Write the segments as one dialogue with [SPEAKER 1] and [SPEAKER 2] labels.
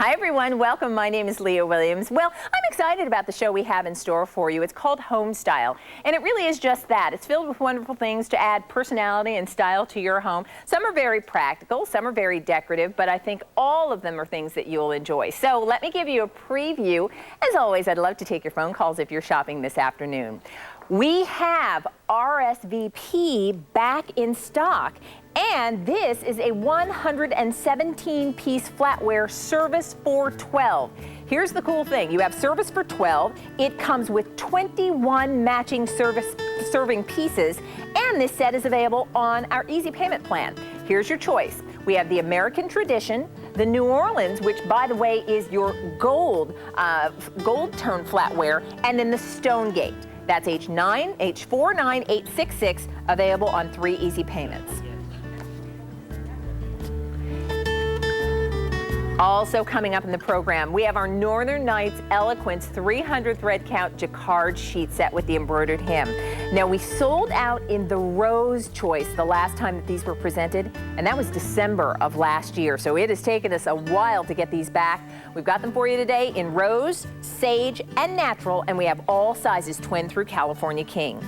[SPEAKER 1] Hi everyone, welcome. My name is Leah Williams. Well, I'm excited about the show we have in store for you. It's called Home Style, and it really is just that. It's filled with wonderful things to add personality and style to your home. Some are very practical, some are very decorative, but I think all of them are things that you'll enjoy. So let me give you a preview. As always, I'd love to take your phone calls if you're shopping this afternoon. We have RSVP back in stock, and this is a 117-piece flatware service for 12. Here's the cool thing. You have service for 12. It comes with 21 matching serving pieces, and this set is available on our easy payment plan. Here's your choice. We have the American Tradition, the New Orleans, which by the way is your gold tone flatware, and then the Stonegate. That's H9, H4, 9, 866, available on 3 easy payments. Also coming up in the program, we have our Northern Nights Eloquence 300 thread count jacquard sheet set with the embroidered hem. Now, we sold out in the rose choice the last time that these were presented, and that was December of last year. So it has taken us a while to get these back. We've got them for you today in rose, sage, and natural, and we have all sizes, twin through California King.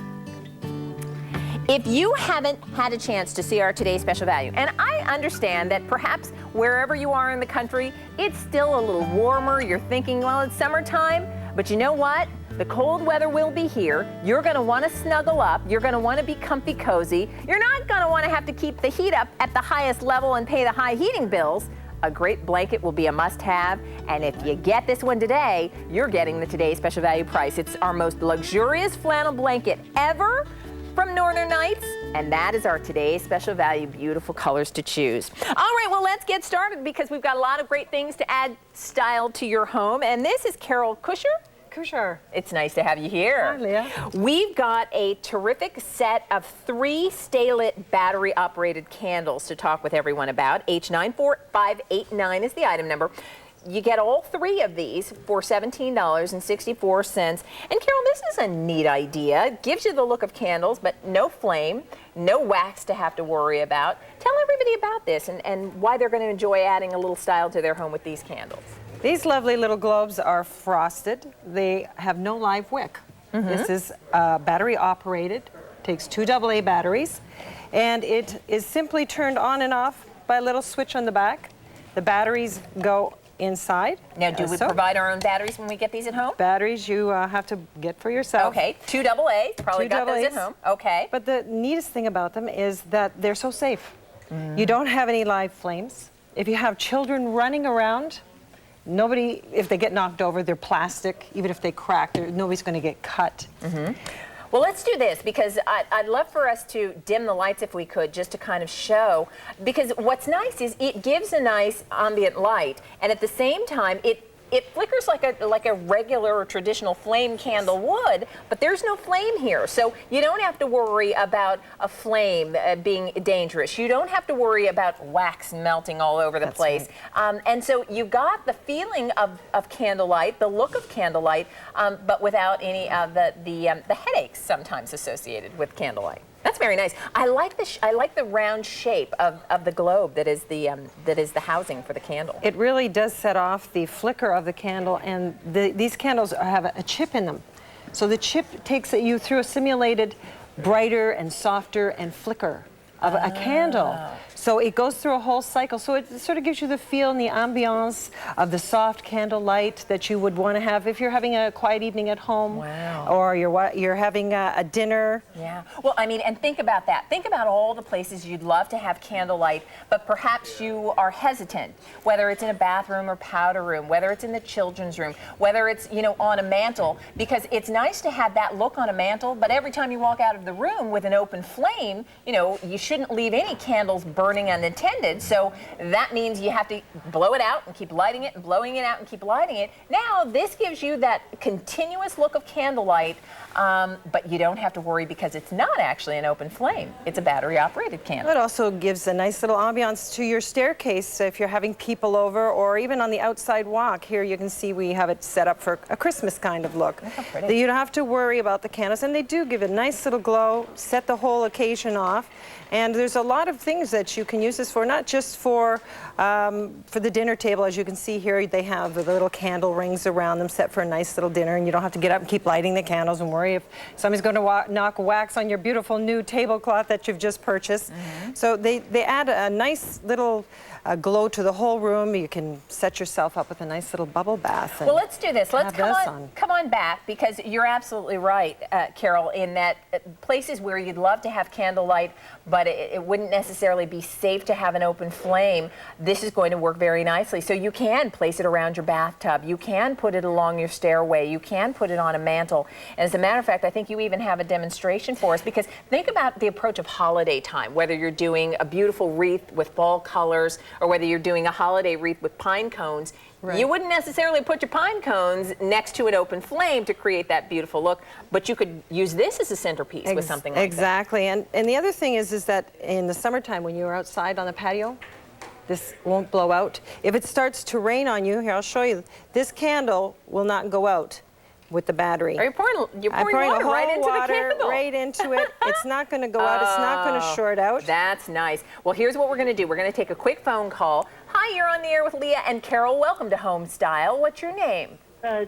[SPEAKER 1] If you haven't had a chance to see our today's special value, and I understand that perhaps wherever you are in the country, it's still a little warmer. You're thinking, well, it's summertime, but you know what? The cold weather will be here. You're going to want to snuggle up. You're going to want to be comfy cozy. You're not going to want to have to keep the heat up at the highest level and pay the high heating bills. A great blanket will be a must-have, and if you get this one today, you're getting the today's special value price. It's our most luxurious flannel blanket ever from Northern Nights, and that is our today's special value. Beautiful colors to choose. All right, well, let's get started because we've got a lot of great things to add style to your home, and this is Carol Kusher. It's nice to have you here.
[SPEAKER 2] Hi, Leah.
[SPEAKER 1] We've got a terrific set of 3 stay-lit battery-operated candles to talk with everyone about. H94589 is the item number. You get all 3 of these for $17.64. And Carol, this is a neat idea. It gives you the look of candles, but no flame, no wax to have to worry about. Tell everybody about this and why they're going to enjoy adding a little style to their home with these candles.
[SPEAKER 2] These lovely little globes are frosted. They have no live wick. This is battery operated, takes 2 AA batteries, and it is simply turned on and off by a little switch on the back. The batteries go inside.
[SPEAKER 1] Now, do we provide our own batteries when we get these at home?
[SPEAKER 2] Batteries you have to get for yourself.
[SPEAKER 1] Okay, 2 AA, probably got those at home. Okay.
[SPEAKER 2] But the neatest thing about them is that they're so safe. You don't have any live flames. If you have children running around, nobody, if they get knocked over, they're plastic. Even if they crack, nobody's going to get cut.
[SPEAKER 1] Well, let's do this because I'd love for us to dim the lights if we could, just to kind of show, because what's nice is it gives a nice ambient light, and at the same time it flickers like a regular or traditional flame candle would, but there's no flame here. So you don't have to worry about a flame being dangerous. You don't have to worry about wax melting all over the place. Right. And so you got the feeling of candlelight, the look of candlelight, but without any of the headaches sometimes associated with candlelight. That's very nice. I like the round shape of the globe that is the housing for the candle.
[SPEAKER 2] It really does set off the flicker of the candle, and these candles have a chip in them. So the chip takes you through a simulated brighter and softer and flicker of a candle. So it goes through a whole cycle. So it sort of gives you the feel and the ambiance of the soft candle light that you would want to have if you're having a quiet evening at home.
[SPEAKER 1] Wow.
[SPEAKER 2] Or you're having a dinner.
[SPEAKER 1] Yeah. Well, I mean, and think about that. Think about all the places you'd love to have candlelight, but perhaps you are hesitant, whether it's in a bathroom or powder room, whether it's in the children's room, whether it's, you know, on a mantle, because it's nice to have that look on a mantle, but every time you walk out of the room with an open flame, you know, you shouldn't leave any candles burning unattended, so that means you have to blow it out and keep lighting it and blowing it out and keep lighting it. Now this gives you that continuous look of candlelight, but you don't have to worry because it's not actually an open flame. It's a battery operated candle.
[SPEAKER 2] It also gives a nice little ambiance to your staircase if you're having people over, or even on the outside walk. Here you can see we have it set up for a Christmas kind of look.
[SPEAKER 1] Look how pretty.
[SPEAKER 2] You don't have to worry about the candles, and they do give a nice little glow, set the whole occasion off, and there's a lot of things that you you can use this for, not just for the dinner table. As you can see here, they have the little candle rings around them set for a nice little dinner, and you don't have to get up and keep lighting the candles and worry if somebody's going to knock wax on your beautiful new tablecloth that you've just purchased. So they add a nice little glow to the whole room. You can set yourself up with a nice little bubble bath.
[SPEAKER 1] Well, let's do this. Let's come on back, because you're absolutely right, Carol, in that places where you'd love to have candlelight, but it wouldn't necessarily be safe to have an open flame, this is going to work very nicely. So you can place it around your bathtub. You can put it along your stairway. You can put it on a mantle. And as a matter of fact, I think you even have a demonstration for us, because think about the approach of holiday time, whether you're doing a beautiful wreath with fall colors or whether you're doing a holiday wreath with pine cones. Right. You wouldn't necessarily put your pine cones next to an open flame to create that beautiful look, but you could use this as a centerpiece with something like that.
[SPEAKER 2] Exactly. And the other thing is that in the summertime when you're outside on the patio, this won't blow out. If it starts to rain on you, here, I'll show you, this candle will not go out with the battery.
[SPEAKER 1] Are you pouring water right into the candle?
[SPEAKER 2] Right into it. It's not going to go out. It's not going to short out.
[SPEAKER 1] That's nice. Well, here's what we're going to do. We're going to take a quick phone call. Hi, you're on the air with Leah and Carol. Welcome to Home Style. What's your name?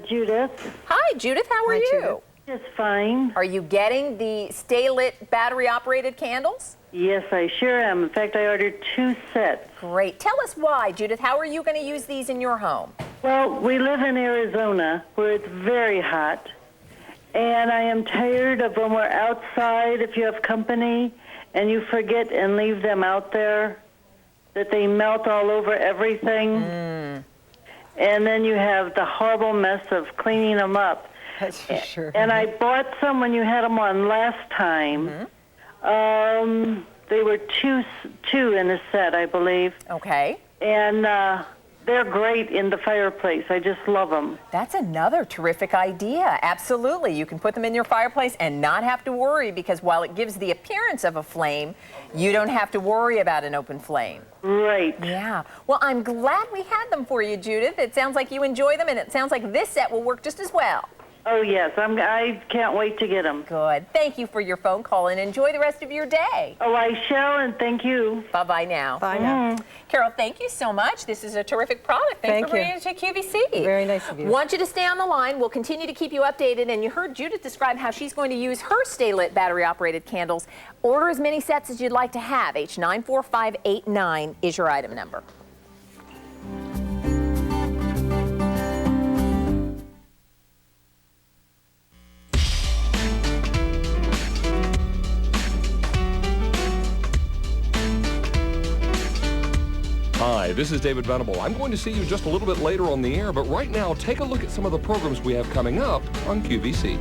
[SPEAKER 3] Judith.
[SPEAKER 1] Hi, Judith. How are you?
[SPEAKER 3] Just fine.
[SPEAKER 1] Are you getting the Stay Lit battery-operated candles?
[SPEAKER 3] Yes, I sure am. In fact, I ordered 2 sets.
[SPEAKER 1] Great. Tell us why, Judith. How are you going to use these in your home?
[SPEAKER 3] Well, we live in Arizona where it's very hot, and I am tired of when we're outside, if you have company, and you forget and leave them out there, that they melt all over everything. And then you have the horrible mess of cleaning them up.
[SPEAKER 2] That's for sure.
[SPEAKER 3] And I bought some when you had them on last time. They were two in a set, I believe.
[SPEAKER 1] Okay.
[SPEAKER 3] And they're great in the fireplace. I just love them.
[SPEAKER 1] That's another terrific idea. Absolutely. You can put them in your fireplace and not have to worry, because while it gives the appearance of a flame, you don't have to worry about an open flame.
[SPEAKER 3] Right.
[SPEAKER 1] Yeah. Well, I'm glad we had them for you, Judith. It sounds like you enjoy them, and it sounds like this set will work just as well.
[SPEAKER 3] Oh, yes. I can't wait to get them.
[SPEAKER 1] Good. Thank you for your phone call, and enjoy the rest of your day.
[SPEAKER 3] Oh, I shall, and thank you.
[SPEAKER 1] Bye-bye now.
[SPEAKER 2] Bye now.
[SPEAKER 1] Carol, thank you so much. This is a terrific product. Thanks for bringing it to QVC.
[SPEAKER 2] Very nice of you.
[SPEAKER 1] Want you to stay on the line. We'll continue to keep you updated, and you heard Judith describe how she's going to use her Stay Lit battery-operated candles. Order as many sets as you'd like to have. H94589 is your item number.
[SPEAKER 4] Hi, this is David Venable. I'm going to see you just a little bit later on the air, but right now, take a look at some of the programs we have coming up on QVC.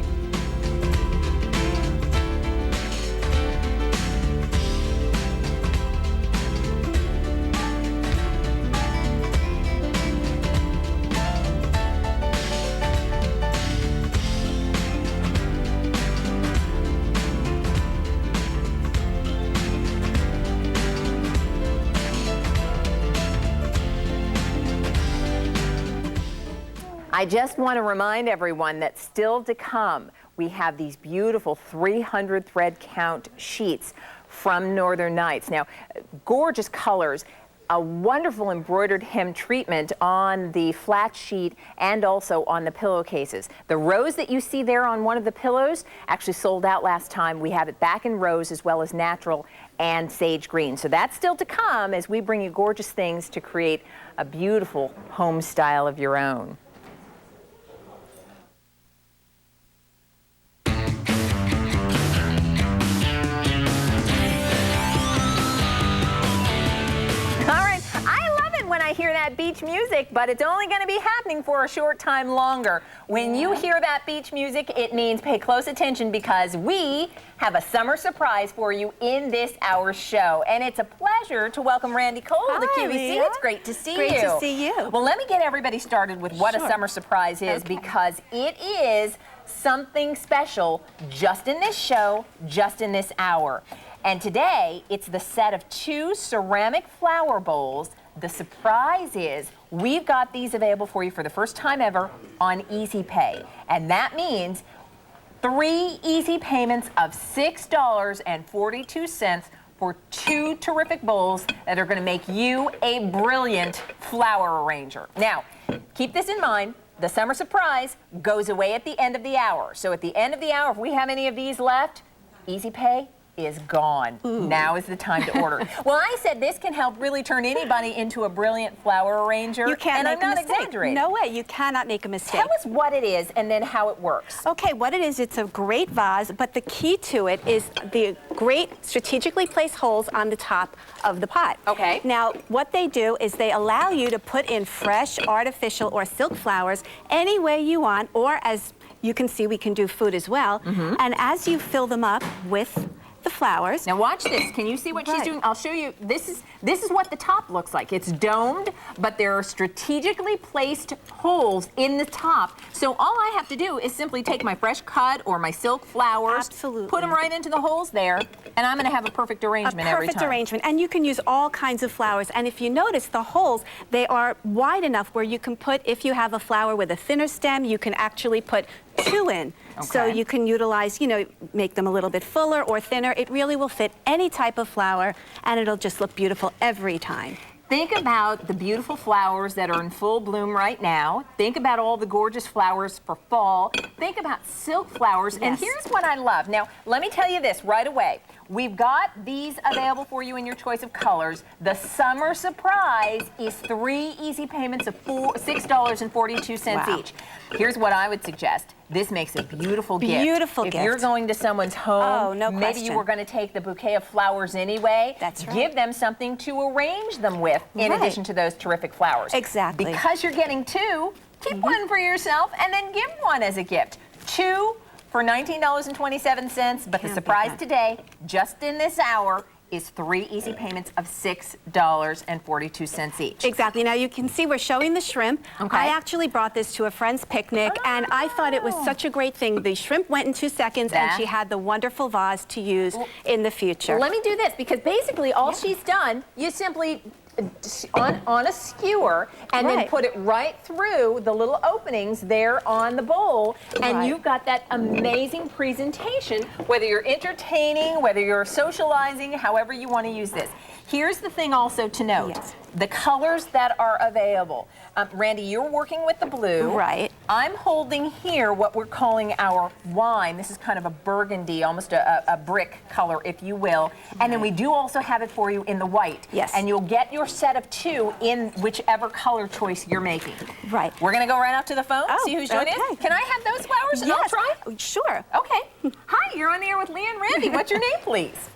[SPEAKER 1] I just want to remind everyone that still to come, we have these beautiful 300 thread count sheets from Northern Nights. Now, gorgeous colors, a wonderful embroidered hem treatment on the flat sheet and also on the pillowcases. The rose that you see there on one of the pillows actually sold out last time. We have it back in rose as well as natural and sage green. So that's still to come as we bring you gorgeous things to create a beautiful home style of your own. Hear that beach music, but it's only going to be happening for a short time longer. When you hear that beach music, it means pay close attention, because we have a summer surprise for you in this hour's show. And it's a pleasure to welcome Randy Cole to QVC.
[SPEAKER 5] Leah.
[SPEAKER 1] It's great to see you.
[SPEAKER 5] Great to see you.
[SPEAKER 1] Well, let me get everybody started with what a summer surprise is, because it is something special just in this show, just in this hour. And today, it's the set of 2 ceramic flower bowls. The surprise is we've got these available for you for the first time ever on Easy Pay. And that means 3 easy payments of $6.42 for 2 terrific bowls that are going to make you a brilliant flower arranger. Now, keep this in mind. The summer surprise goes away at the end of the hour. So at the end of the hour, if we have any of these left, Easy Pay is gone. Ooh. Now is the time to order. Well, I said this can help really turn anybody into a brilliant flower arranger.
[SPEAKER 5] You can't make a mistake.
[SPEAKER 1] And I'm not exaggerating.
[SPEAKER 5] No way, you cannot make a mistake.
[SPEAKER 1] Tell us what it is and then how it works.
[SPEAKER 5] Okay, what it is, it's a great vase, but the key to it is the great strategically placed holes on the top of the pot.
[SPEAKER 1] Okay.
[SPEAKER 5] Now, what they do is they allow you to put in fresh, artificial, or silk flowers any way you want, or as you can see, we can do food as well. Mm-hmm. And as you fill them up with the flowers.
[SPEAKER 1] Now watch this. Can you see what she's doing? I'll show you. This is what the top looks like. It's domed, but there are strategically placed holes in the top. So all I have to do is simply take my fresh cut or my silk flowers, put them right into the holes there, and I'm going to have a perfect arrangement every time.
[SPEAKER 5] A perfect arrangement. And you can use all kinds of flowers. And if you notice, the holes, they are wide enough where you can put, if you have a flower with a thinner stem, you can actually put 2 in. Okay. So you can utilize, you know, make them a little bit fuller or thinner. It really will fit any type of flower, and it'll just look beautiful every time.
[SPEAKER 1] Think about the beautiful flowers that are in full bloom right now. Think about all the gorgeous flowers for fall. Think about silk flowers. Yes. And here's what I love. Now, let me tell you this right away. We've got these available for you in your choice of colors. The summer surprise is 3 easy payments of $6.42 each. Here's what I would suggest. This makes a beautiful gift.
[SPEAKER 5] Beautiful gift.
[SPEAKER 1] If you're going to someone's home, maybe you were going to take the bouquet of flowers anyway.
[SPEAKER 5] That's right.
[SPEAKER 1] Give them something to arrange them with in addition to those terrific flowers.
[SPEAKER 5] Exactly.
[SPEAKER 1] Because you're getting 2, keep one for yourself and then give one as a gift. 2 for $19.27, but the surprise today, just in this hour, is 3 easy payments of $6.42 each.
[SPEAKER 5] Exactly. Now you can see we're showing the shrimp.
[SPEAKER 1] Okay.
[SPEAKER 5] I actually brought this to a friend's picnic, and I thought it was such a great thing. The shrimp went in 2 seconds, and she had the wonderful vase to use in the future.
[SPEAKER 1] Let me do this, because basically all she's done, you simply on a skewer and then put it right through the little openings there on the bowl, and you've got that amazing presentation, whether you're entertaining, whether you're socializing, however you want to use this. Here's the thing also to note.
[SPEAKER 5] Yes.
[SPEAKER 1] The colors that are available. Randy, you're working with the blue.
[SPEAKER 5] Right.
[SPEAKER 1] I'm holding here what we're calling our wine. This is kind of a burgundy, almost a brick color, if you will. And then we do also have it for you in the white.
[SPEAKER 5] Yes.
[SPEAKER 1] And you'll get your set of 2 in whichever color choice you're making.
[SPEAKER 5] Right.
[SPEAKER 1] We're going to go right out to the phone, see who's joining us. Can I have those flowers and I'll try?
[SPEAKER 5] Sure.
[SPEAKER 1] Okay. Hi, you're on the air with Leah and Randy. What's your name, please?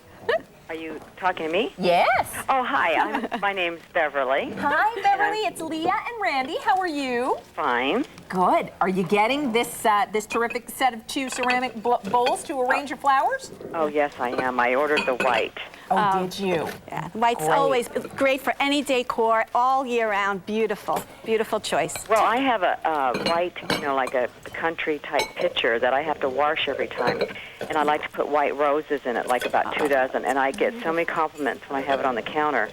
[SPEAKER 6] Are you talking to me?
[SPEAKER 1] Yes.
[SPEAKER 6] Oh, hi. My name's Beverly.
[SPEAKER 1] Hi, Beverly. It's Leah and Randy. How are you?
[SPEAKER 6] Fine.
[SPEAKER 1] Good. Are you getting this this terrific set of 2 ceramic bowls to arrange your flowers?
[SPEAKER 6] Oh, yes, I am. I ordered the white.
[SPEAKER 1] Oh, did you?
[SPEAKER 5] Yeah, white's always great for any decor, all year round. Beautiful, beautiful choice.
[SPEAKER 6] Well, I have a white, you know, like a country type pitcher that I have to wash every time, and I like to put white roses in it, like about 2 dozen, and I get so many compliments when I have it on the counter.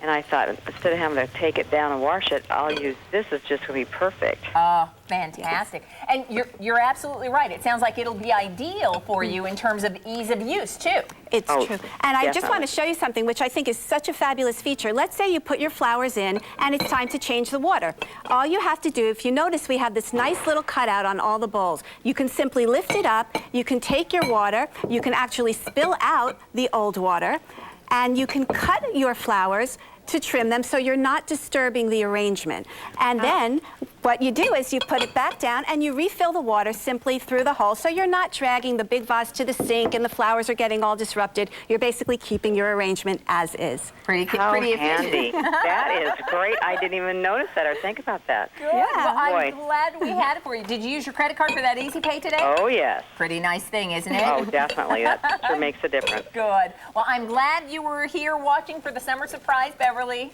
[SPEAKER 6] And I thought, instead of having to take it down and wash it, I'll use this. It's just going to be perfect.
[SPEAKER 1] Oh, fantastic. And you're absolutely right. It sounds like it'll be ideal for you in terms of ease of use, too.
[SPEAKER 5] It's true. And I just want to show you something which I think is such a fabulous feature. Let's say you put your flowers in and it's time to change the water. All you have to do, if you notice, we have this nice little cutout on all the bowls. You can simply lift it up, you can take your water, you can actually spill out the old water, and you can cut your flowers to trim them so you're not disturbing the arrangement. And then what you do is you put it back down and you refill the water simply through the hole, so you're not dragging the big vase to the sink and the flowers are getting all disrupted. You're basically keeping your arrangement as is.
[SPEAKER 1] Pretty
[SPEAKER 6] handy. That is great. I didn't even notice that or think about that.
[SPEAKER 1] Good. Yeah. Well, I'm glad we had it for you. Did you use your credit card for that Easy Pay today?
[SPEAKER 6] Oh, yes.
[SPEAKER 1] Pretty nice thing, isn't it?
[SPEAKER 6] Oh, definitely. That sure makes a difference.
[SPEAKER 1] Good. Well, I'm glad you were here watching for the summer surprise, Beverly.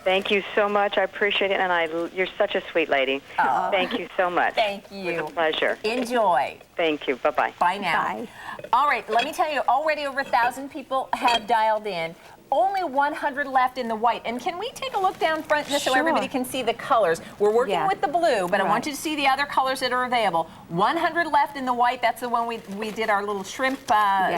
[SPEAKER 6] Thank you so much. I appreciate it, and you're such a sweet lady.
[SPEAKER 1] Oh.
[SPEAKER 6] Thank you so much.
[SPEAKER 1] Thank you.
[SPEAKER 6] It was a pleasure.
[SPEAKER 1] Enjoy.
[SPEAKER 6] Thank you. Bye-bye.
[SPEAKER 1] Bye now.
[SPEAKER 5] Bye.
[SPEAKER 1] All right, let me tell you, already over 1,000 people have dialed in. only 100 left in the white. And can we take a look down front just so
[SPEAKER 5] Sure.
[SPEAKER 1] everybody can see the colors? We're working with the blue, but I want you to see the other colors that are available. 100 left in the white. That's the one we did our little shrimp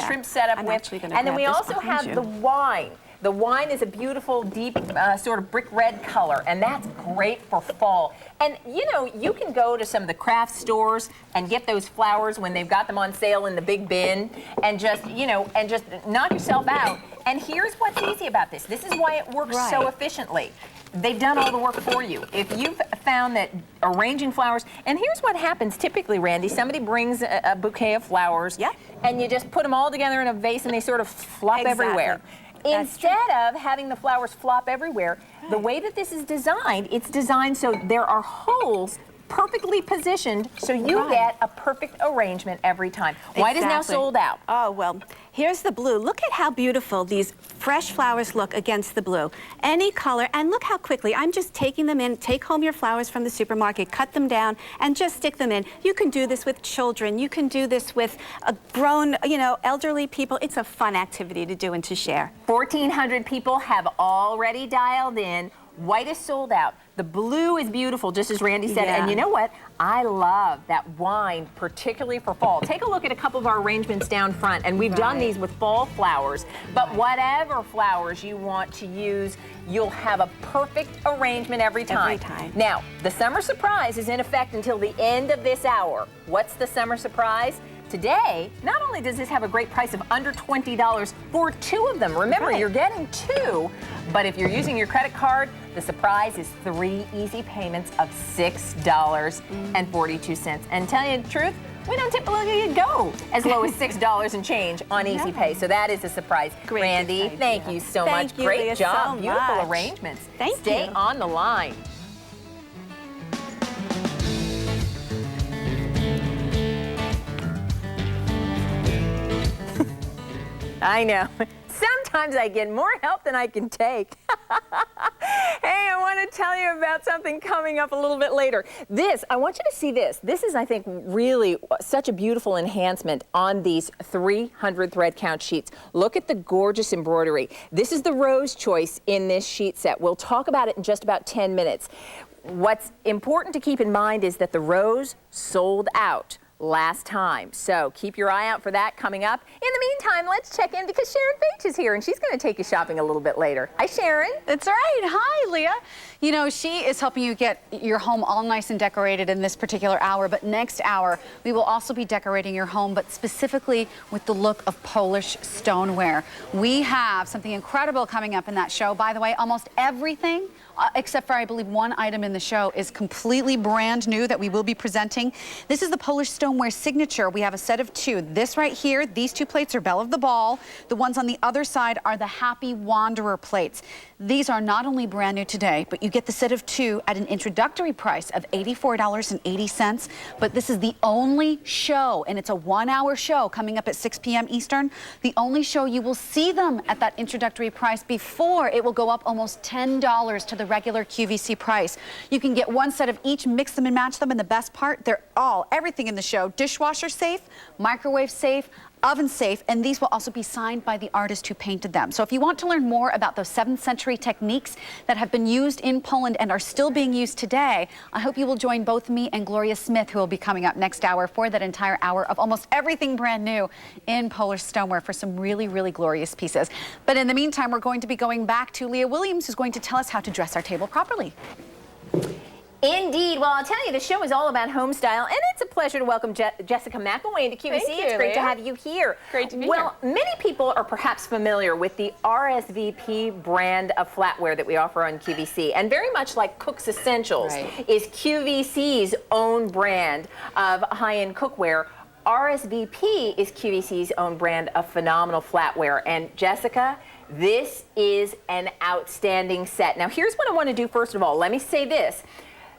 [SPEAKER 1] shrimp setup
[SPEAKER 5] I'm
[SPEAKER 1] with.
[SPEAKER 5] actually gonna
[SPEAKER 1] And then
[SPEAKER 5] grab
[SPEAKER 1] we
[SPEAKER 5] this
[SPEAKER 1] also
[SPEAKER 5] behind
[SPEAKER 1] have
[SPEAKER 5] you.
[SPEAKER 1] the wine. The wine is a beautiful, deep, sort of brick red color, and that's great for fall. And, you know, you can go to some of the craft stores and get those flowers when they've got them on sale in the big bin and just, you know, and just knock yourself out. And here's what's easy about this. This is why it works so efficiently. They've done all the work for you. If you've found that arranging flowers, and here's what happens typically, Randy, somebody brings a bouquet of flowers, and you just put them all together in a vase and they sort of flop everywhere. Instead of having the flowers flop everywhere, the way that this is designed, it's designed so there are holes perfectly positioned so you get a perfect arrangement every time. White is now sold out.
[SPEAKER 5] Oh, well, here's the blue. Look at how beautiful these fresh flowers look against the blue. Any color, and look how quickly. I'm just taking them in. Take home your flowers from the supermarket, cut them down, and just stick them in. You can do this with children. You can do this with grown, you know, elderly people. It's a fun activity to do and to share.
[SPEAKER 1] 1,400 people have already dialed in. White is sold out. The blue is beautiful, just as Randy said. And you know what? I love that wine, particularly for fall. Take a look at a couple of our arrangements down front, and we've done these with fall flowers. But whatever flowers you want to use, you'll have a perfect arrangement every time. Now, the summer surprise is in effect until the end of this hour. What's the summer surprise? Today, not only does this have a great price of under $20 for 2 of them, remember you're getting 2, but if you're using your credit card, the surprise is 3 easy payments of $6.42. And tell you the truth, we don't typically go as low as $6 and change on Easy Pay, so that is a surprise. Randy, thank you so much. Great job, beautiful arrangements. Stay on the line. I know. Sometimes I get more help than I can take. Hey, I want to tell you about something coming up a little bit later. I want you to see this. This is, I think, really such a beautiful enhancement on these 300 thread count sheets. Look at the gorgeous embroidery. This is the rose choice in this sheet set. We'll talk about it in just about 10 minutes. What's important to keep in mind is that the rose sold out last time. So keep your eye out for that coming up. In the meantime, let's check in because Sharon Bates is here and she's going to take you shopping a little bit later. Hi, Sharon.
[SPEAKER 7] That's right. Hi, Leah. You know, she is helping you get your home all nice and decorated in this particular hour, but next hour we will also be decorating your home, but specifically with the look of Polish stoneware. We have something incredible coming up in that show. By the way, almost everything except for I believe one item in the show is completely brand new that we will be presenting. This is the Polish stoneware signature. We have a set of 2. This right here, these 2 plates are Belle of the Ball. The ones on the other side are the Happy Wanderer plates. These are not only brand new today, but you get the set of 2 at an introductory price of $84.80. But this is the only show, and it's a 1-hour show coming up at 6 p.m. Eastern. The only show you will see them at that introductory price before it will go up almost $10 to the regular QVC price. You can get 1 set of each, mix them and match them, and the best part, they're everything in the show, dishwasher safe, microwave safe, oven safe, and these will also be signed by the artist who painted them. So if you want to learn more about those 7th century techniques that have been used in Poland and are still being used today, I hope you will join both me and Gloria Smith, who will be coming up next hour for that entire hour of almost everything brand new in Polish stoneware for some really, really glorious pieces. But in the meantime, we're going to be going back to Leah Williams, who's going to tell us how to dress our table properly.
[SPEAKER 1] Indeed. Well, I'll tell you, the show is all about home style, and it's a pleasure to welcome Jessica McElwain to QVC. It's great to have you here.
[SPEAKER 8] Great to be here.
[SPEAKER 1] Well, many people are perhaps familiar with the RSVP brand of flatware that we offer on QVC, and very much like Cook's Essentials is QVC's own brand of high-end cookware. RSVP is QVC's own brand of phenomenal flatware. And Jessica, this is an outstanding set. Now, here's what I want to do first of all. Let me say this.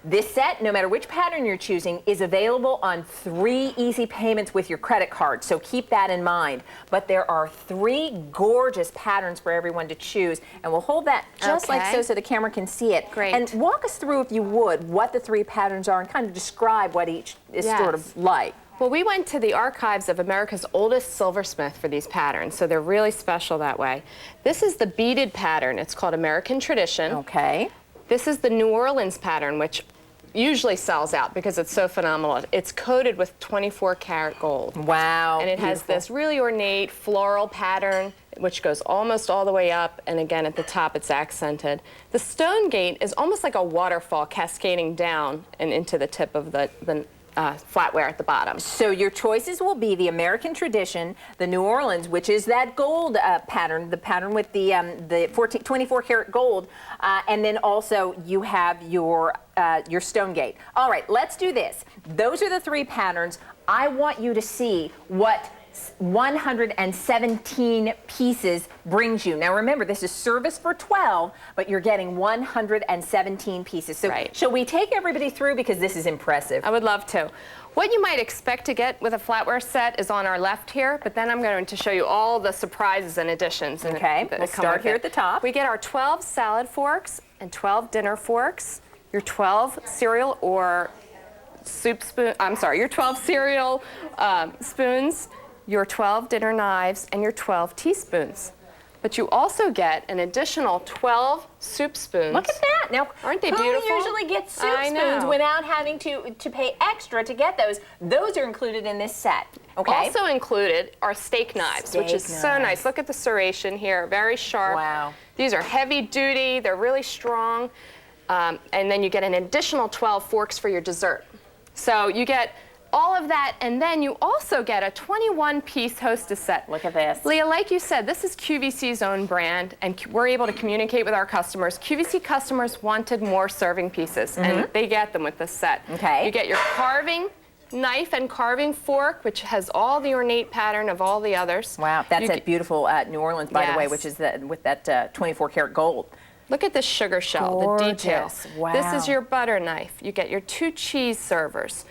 [SPEAKER 1] This set, no matter which pattern you're choosing, is available on 3 easy payments with your credit card, so keep that in mind. But there are 3 gorgeous patterns for everyone to choose, and we'll hold that just like so the camera can see it.
[SPEAKER 8] Great.
[SPEAKER 1] And walk us through, if you would, what the 3 patterns are and kind of describe what each is sort of like.
[SPEAKER 8] Well, we went to the archives of America's oldest silversmith for these patterns, so they're really special that way. This is the beaded pattern. It's called American Tradition.
[SPEAKER 1] Okay.
[SPEAKER 8] This is the New Orleans pattern, which usually sells out because it's so phenomenal. It's coated with 24 karat gold.
[SPEAKER 1] Wow.
[SPEAKER 8] And it has this really ornate floral pattern, which goes almost all the way up, and again at the top it's accented. The stone gate is almost like a waterfall cascading down and into the tip of the flatware at the bottom.
[SPEAKER 1] So your choices will be the American Tradition, the New Orleans, which is that gold pattern, the pattern with the 24 karat gold, and then also you have your stone gate. All right, let's do this. Those are the 3 patterns. I want you to see what 117 pieces brings you. Now remember, this is service for 12, but you're getting 117 pieces. So shall we take everybody through, because this is impressive?
[SPEAKER 8] I would love to. What you might expect to get with a flatware set is on our left here, but then I'm going to show you all the surprises and additions.
[SPEAKER 1] Okay, we'll start here at the top.
[SPEAKER 8] We get our 12 salad forks and 12 dinner forks, your 12 cereal or soup spoon, your 12 cereal spoons, your 12 dinner knives, and your 12 teaspoons. But you also get an additional 12 soup spoons.
[SPEAKER 1] Look at that. Now,
[SPEAKER 8] aren't they
[SPEAKER 1] who
[SPEAKER 8] beautiful?
[SPEAKER 1] usually gets soup spoons without having to pay extra to get those? Those are included in this set. Okay.
[SPEAKER 8] Also included are steak knives, which is so nice. Look at the serration here, very sharp.
[SPEAKER 1] Wow.
[SPEAKER 8] These are heavy duty, they're really strong. And then you get an additional 12 forks for your dessert. So you get all of that, and then you also get a 21-piece hostess set.
[SPEAKER 1] Look at this.
[SPEAKER 8] Leah, like you said, this is QVC's own brand, and we're able to communicate with our customers. QVC customers wanted more serving pieces, and they get them with this set.
[SPEAKER 1] Okay.
[SPEAKER 8] You get your carving knife and carving fork, which has all the ornate pattern of all the others.
[SPEAKER 1] Wow, that's that beautiful New Orleans, by the way, which is with that 24 karat gold.
[SPEAKER 8] Look at this sugar shell, the details.
[SPEAKER 1] Wow.
[SPEAKER 8] This is your butter knife. You get your 2 cheese servers,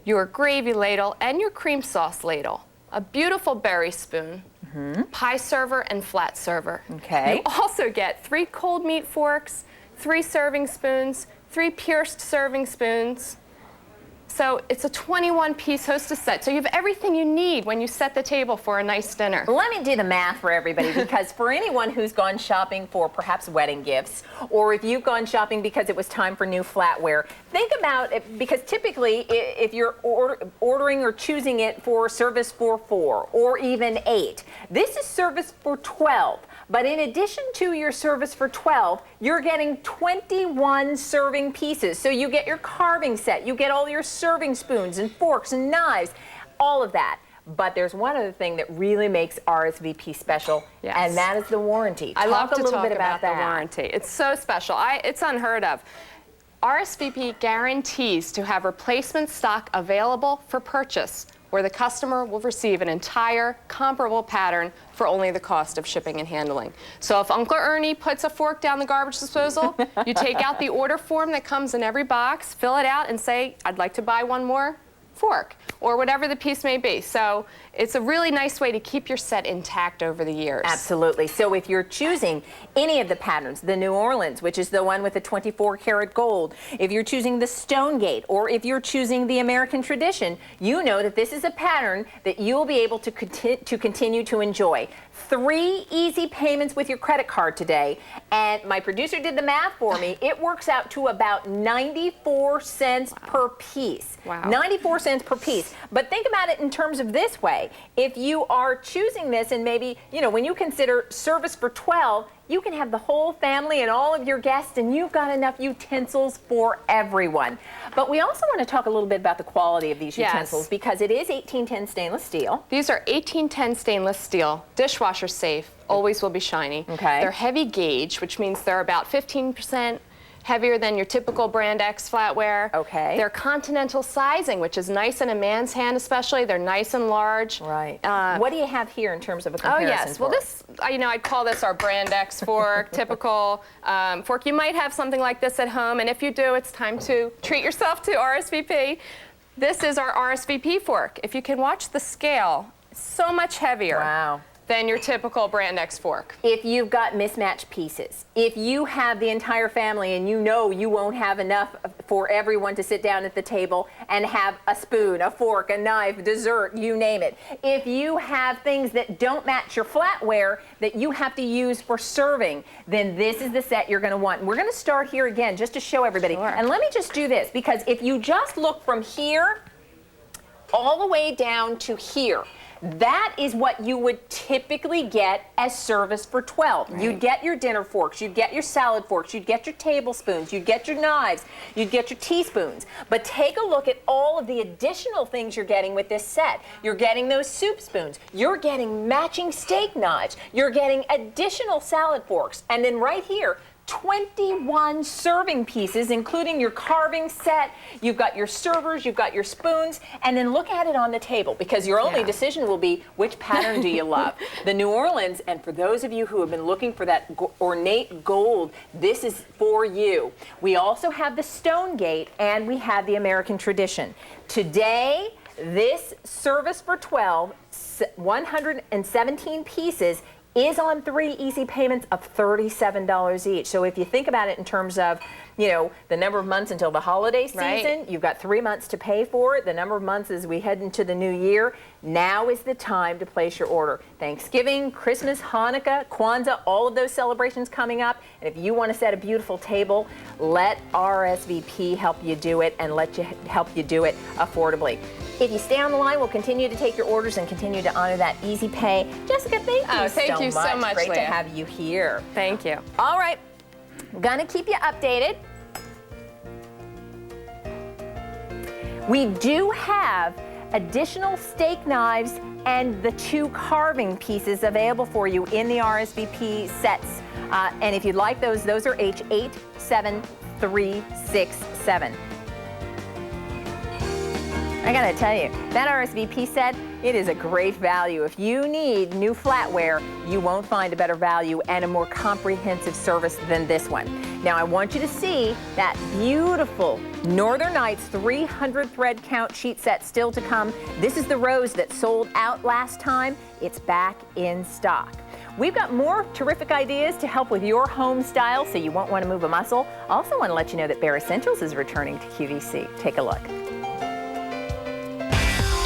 [SPEAKER 8] your gravy ladle, and your cream sauce ladle. A beautiful berry spoon, pie server, and flat server.
[SPEAKER 1] Okay.
[SPEAKER 8] You also get 3 cold meat forks, 3 serving spoons, 3 pierced serving spoons. So it's a 21-piece hostess set. So you have everything you need when you set the table for a nice dinner.
[SPEAKER 1] Let me do the math for everybody, because for anyone who's gone shopping for perhaps wedding gifts, or if you've gone shopping because it was time for new flatware, think about it, because typically if you're ordering or choosing it for service for 4 or even 8, this is service for 12. But in addition to your service for 12, you're getting 21 serving pieces. So you get your carving set, you get all your serving spoons and forks and knives, all of that. But there's one other thing that really makes RSVP special, and that is the warranty.
[SPEAKER 8] I love to
[SPEAKER 1] talk a little bit about
[SPEAKER 8] the warranty. It's so special. It's unheard of. RSVP guarantees to have replacement stock available for purchase, where the customer will receive an entire comparable pattern for only the cost of shipping and handling. So if Uncle Ernie puts a fork down the garbage disposal, you take out the order form that comes in every box, fill it out, and say, I'd like to buy one more fork, or whatever the piece may be. So it's a really nice way to keep your set intact over the years.
[SPEAKER 1] Absolutely. So if you're choosing any of the patterns, the New Orleans, which is the one with the 24 karat gold, if you're choosing the Stone Gate, or if you're choosing the American Tradition, you know that this is a pattern that you'll be able to continue to enjoy. 3 easy payments with your credit card today, and my producer did the math for me. It works out to about 94 cents per piece.
[SPEAKER 8] Wow.
[SPEAKER 1] 94 cents per piece. But think about it in terms of this way. If you are choosing this, and maybe, you know, when you consider service for 12, you can have the whole family and all of your guests, and you've got enough utensils for everyone. But we also want to talk a little bit about the quality of these utensils, because it is 1810 stainless steel.
[SPEAKER 8] These are 1810 stainless steel, dishwasher safe, always will be shiny.
[SPEAKER 1] Okay.
[SPEAKER 8] They're heavy gauge, which means they're about 15% heavier than your typical brand X flatware.
[SPEAKER 1] Okay.
[SPEAKER 8] They're continental sizing, which is nice in a man's hand especially. They're nice and large.
[SPEAKER 1] Right. What do you have here in terms of a comparison?
[SPEAKER 8] Oh, yes. Well, this, I'd call this our brand X fork, typical fork. You might have something like this at home, and if you do, it's time to treat yourself to RSVP. This is our RSVP fork. If you can watch the scale, it's so much heavier than your typical brand X fork.
[SPEAKER 1] If you've got mismatched pieces, if you have the entire family and you know you won't have enough for everyone to sit down at the table and have a spoon, a fork, a knife, dessert, you name it. If you have things that don't match your flatware that you have to use for serving, then this is the set you're going to want. We're going to start here again just to show everybody.
[SPEAKER 8] Sure.
[SPEAKER 1] And let me just do this, because if you just look from here all the way down to here, that is what you would typically get as service for 12. Right. You'd get your dinner forks, you'd get your salad forks, you'd get your tablespoons, you'd get your knives, you'd get your teaspoons. But take a look at all of the additional things you're getting with this set. You're getting those soup spoons, you're getting matching steak knives, you're getting additional salad forks, and then right here, 21 serving pieces, including your carving set. You've got your servers, you've got your spoons, and then look at it on the table, because your only decision will be which pattern do you love. The New Orleans, and for those of you who have been looking for that ornate gold, this is for you. We also have the Stone Gate, and we have the American Tradition. Today, this service for 12, 117 pieces, is on 3 easy payments of $37 each. So if you think about it in terms of, the number of months until the holiday season, you've got 3 months to pay for it. The number of months as we head into the new year, now is the time to place your order. Thanksgiving, Christmas, Hanukkah, Kwanzaa, all of those celebrations coming up. And if you want to set a beautiful table, let RSVP help you do it, and help you do it affordably. If you stay on the line, we'll continue to take your orders and continue to honor that easy pay. Jessica, thank you so much. Great
[SPEAKER 8] Leah.
[SPEAKER 1] to have you here.
[SPEAKER 8] Thank you.
[SPEAKER 1] All right, gonna keep you updated. We do have additional steak knives and the 2 carving pieces available for you in the RSVP sets. And if you'd like those are H87367. I gotta tell you, that RSVP set, it is a great value. If you need new flatware, you won't find a better value and a more comprehensive service than this one. Now, I want you to see that beautiful Northern Nights 300 thread count sheet set still to come. This is the rose that sold out last time. It's back in stock. We've got more terrific ideas to help with your home style, so you won't want to move a muscle. Also want to let you know that Bare Essentials is returning to QVC. Take a look.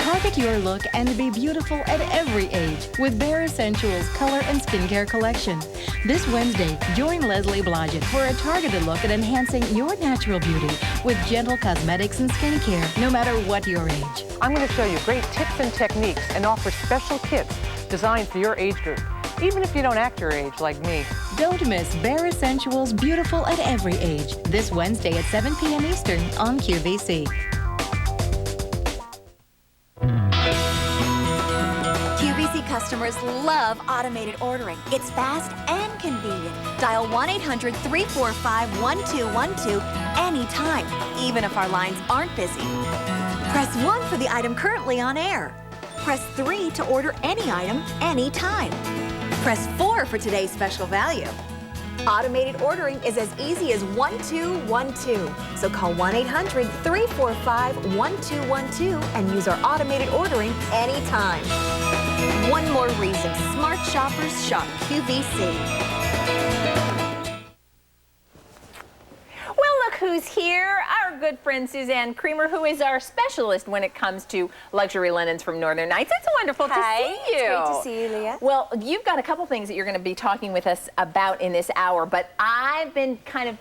[SPEAKER 9] Target your look and be beautiful at every age with Bare Essentials Color and Skincare Collection. This Wednesday, join Leslie Blodgett for a targeted look at enhancing your natural beauty with gentle cosmetics and skincare, no matter what your age.
[SPEAKER 10] I'm going to show you great tips and techniques and offer special kits designed for your age group, even if you don't act your age like me.
[SPEAKER 9] Don't miss Bare Essentials Beautiful at Every Age this Wednesday at 7 p.m. Eastern on QVC.
[SPEAKER 11] QVC customers love automated ordering. It's fast and convenient. Dial 1-800-345-1212 anytime, even if our lines aren't busy. Press 1 for the item currently on air. Press 3 to order any item anytime. Press 4 for today's special value. Automated ordering is as easy as 1212. So call 1-800-345-1212 and use our automated ordering anytime. One more reason smart shoppers shop QVC.
[SPEAKER 1] Well, look who's here. Our good friend Suzanne Creamer, who is our specialist when it comes to luxury linens from Northern Nights. It's wonderful to see you.
[SPEAKER 11] It's great to see you, Leah.
[SPEAKER 1] Well, you've got a couple things that you're going to be talking with us about in this hour, but I've been kind of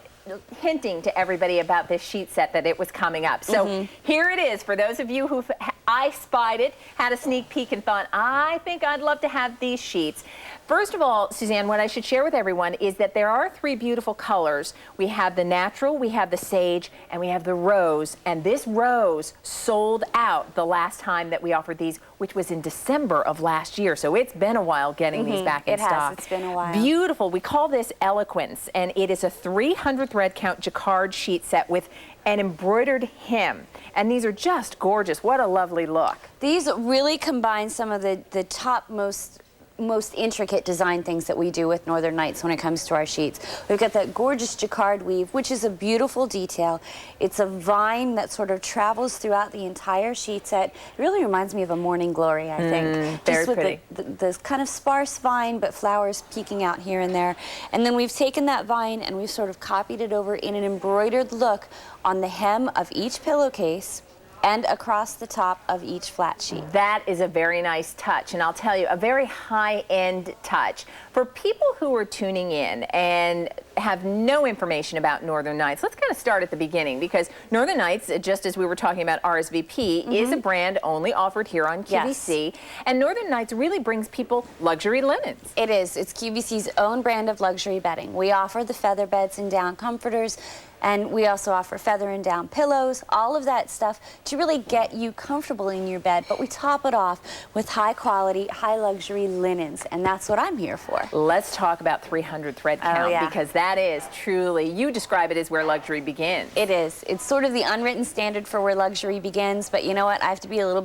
[SPEAKER 1] hinting to everybody about this sheet set that it was coming up. So here it is for those of you who I spied it, had a sneak peek, and thought, I think I'd love to have these sheets. First of all, Suzanne, what I should share with everyone is that there are 3 beautiful colors. We have the natural, we have the sage, and we have the rose. And this rose sold out the last time that we offered these, which was in December of last year. So it's been a while getting these back in stock.
[SPEAKER 5] It has. It's been a while.
[SPEAKER 1] Beautiful. We call this Eloquence, and it is a 300 thread count jacquard sheet set with an embroidered hem. And these are just gorgeous. What a lovely look.
[SPEAKER 12] These really combine some of the top most intricate design things that we do with Northern Nights when it comes to our sheets. We've got that gorgeous jacquard weave, which is a beautiful detail. It's a vine that sort of travels throughout the entire sheet set. It really reminds me of a Morning Glory, I think.
[SPEAKER 1] Very
[SPEAKER 12] Just with
[SPEAKER 1] pretty.
[SPEAKER 12] the kind of sparse vine, but flowers peeking out here and there. And then we've taken that vine and we've sort of copied it over in an embroidered look on the hem of each pillowcase and across the top of each flat sheet.
[SPEAKER 1] That is a very nice touch, and I'll tell you, a very high-end touch. For people who are tuning in and have no information about Northern Nights, let's kind of start at the beginning, because Northern Nights, just as we were talking about RSVP, is a brand only offered here on QVC, and Northern Nights really brings people luxury linens.
[SPEAKER 12] It is. It's QVC's own brand of luxury bedding. We offer the feather beds and down comforters, and we also offer feather and down pillows, all of that stuff to really get you comfortable in your bed, but we top it off with high quality, high luxury linens, and that's what I'm here for.
[SPEAKER 1] Let's talk about 300 thread count, because that is truly, you describe it as where luxury begins.
[SPEAKER 12] It is. It's sort of the unwritten standard for where luxury begins, but you know what? I have to be a little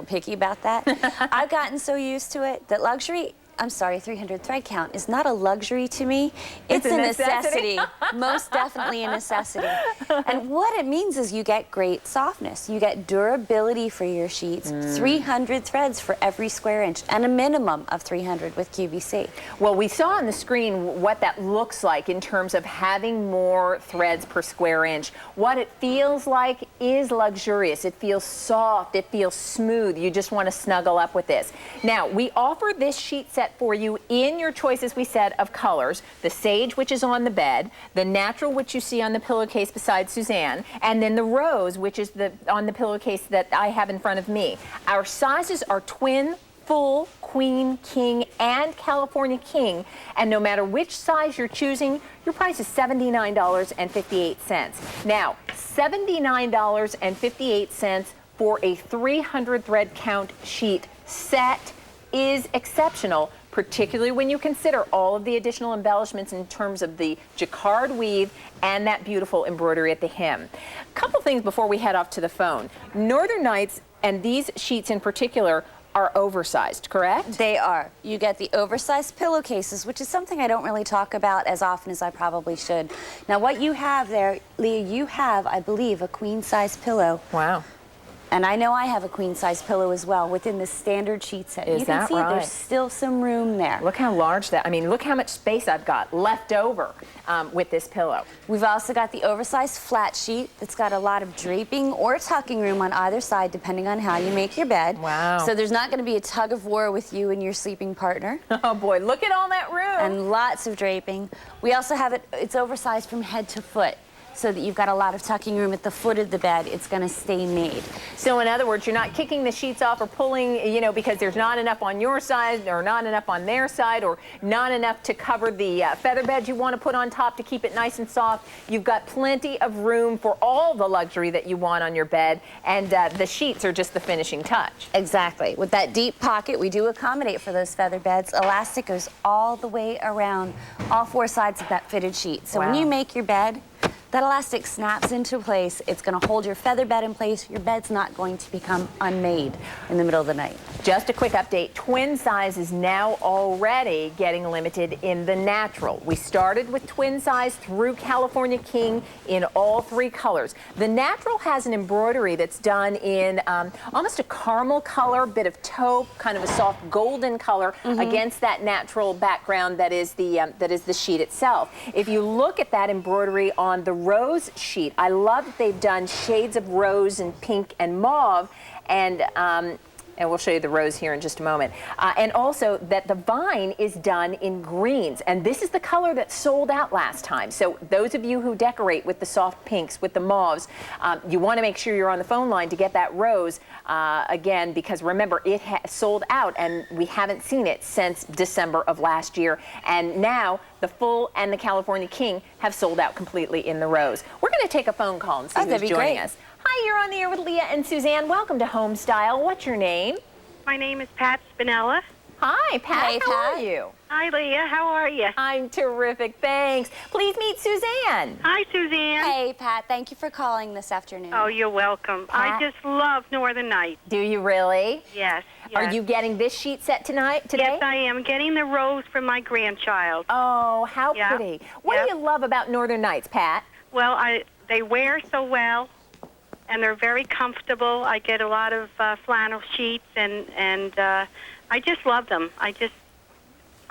[SPEAKER 12] picky about that. I've gotten so used to it that luxury, I'm sorry, 300 thread count is not a luxury to me. It's a necessity. Most definitely a necessity. And what it means is you get great softness. You get durability for your sheets. 300 threads for every square inch, and a minimum of 300 with QVC.
[SPEAKER 1] Well, we saw on the screen what that looks like in terms of having more threads per square inch. What it feels like is luxurious. It feels soft. It feels smooth. You just want to snuggle up with this. Now, we offer this sheet set for you in your choice, as we said, of colors. The sage, which is on the bed, the natural, which you see on the pillowcase beside Suzanne, and then the rose, which is on the pillowcase that I have in front of me. Our sizes are twin, full, queen, king, and California king, and no matter which size you're choosing, your price is $79.58. Now, $79.58 for a 300 thread count sheet set is exceptional, particularly when you consider all of the additional embellishments in terms of the jacquard weave and that beautiful embroidery at the hem. A couple things before we head off to the phone. Northern Nights, and these sheets in particular, are oversized, correct?
[SPEAKER 12] They are. You get the oversized pillowcases, which is something I don't really talk about as often as I probably should. Now, what you have there, Leah, you have, I believe, a queen-size pillow.
[SPEAKER 1] Wow.
[SPEAKER 12] And I know I have a queen-size pillow as well within the standard sheet set.
[SPEAKER 1] Is that right?
[SPEAKER 12] You can see there's still some room there.
[SPEAKER 1] Look how large that, I mean, look how much space I've got left over with this pillow.
[SPEAKER 12] We've also got the oversized flat sheet that's got a lot of draping or tucking room on either side, depending on how you make your bed.
[SPEAKER 1] Wow.
[SPEAKER 12] So there's not going to be a tug of war with you and your sleeping partner.
[SPEAKER 1] Oh boy, look at all that room.
[SPEAKER 12] And lots of draping. We also have it's oversized from head to foot, so that you've got a lot of tucking room at the foot of the bed. It's going to stay made.
[SPEAKER 1] So in other words, you're not kicking the sheets off or pulling, you know, because there's not enough on your side or not enough on their side or not enough to cover the feather bed you want to put on top to keep it nice and soft. You've got plenty of room for all the luxury that you want on your bed, and the sheets are just the finishing touch.
[SPEAKER 12] Exactly. With that deep pocket, we do accommodate for those feather beds. Elastic goes all the way around all 4 sides of that fitted sheet. So when you make your bed, that elastic snaps into place. It's going to hold your feather bed in place. Your bed's not going to become unmade in the middle of the night.
[SPEAKER 1] Just a quick update. Twin size is now already getting limited in the natural. We started with twin size through California King in all 3 colors. The natural has an embroidery that's done in almost a caramel color, bit of taupe, kind of a soft golden color against that natural background that is the sheet itself. If you look at that embroidery on the rose sheet, I love that they've done shades of rose and pink and mauve, and and we'll show you the rose here in just a moment. And also that the vine is done in greens, and this is the color that sold out last time. So those of you who decorate with the soft pinks, with the mauves, you want to make sure you're on the phone line to get that rose again, because remember, it sold out, and we haven't seen it since December of last year. And now the full and the California King have sold out completely in the rose. We're going to take a phone call and see who's joining us. Hi, you're on the air with Leah and Suzanne. Welcome to Home Style. What's your name?
[SPEAKER 13] My name is Pat Spinella.
[SPEAKER 1] Hi, Pat.
[SPEAKER 12] Hey,
[SPEAKER 1] how
[SPEAKER 12] Pat.
[SPEAKER 1] are you?
[SPEAKER 13] Hi, Leah. How are you?
[SPEAKER 1] I'm terrific, thanks. Please meet Suzanne.
[SPEAKER 13] Hi, Suzanne.
[SPEAKER 12] Hey, Pat. Thank you for calling this afternoon.
[SPEAKER 13] Oh, you're welcome.
[SPEAKER 1] Pat?
[SPEAKER 13] I just love Northern Nights.
[SPEAKER 1] Do you really?
[SPEAKER 13] Yes.
[SPEAKER 1] Are you getting this sheet set today?
[SPEAKER 13] Yes, I am. Getting the rose for my grandchild.
[SPEAKER 1] Oh, how pretty. What do you love about Northern Nights, Pat?
[SPEAKER 13] Well, they wear so well, and they're very comfortable. I get a lot of flannel sheets, and I just love them.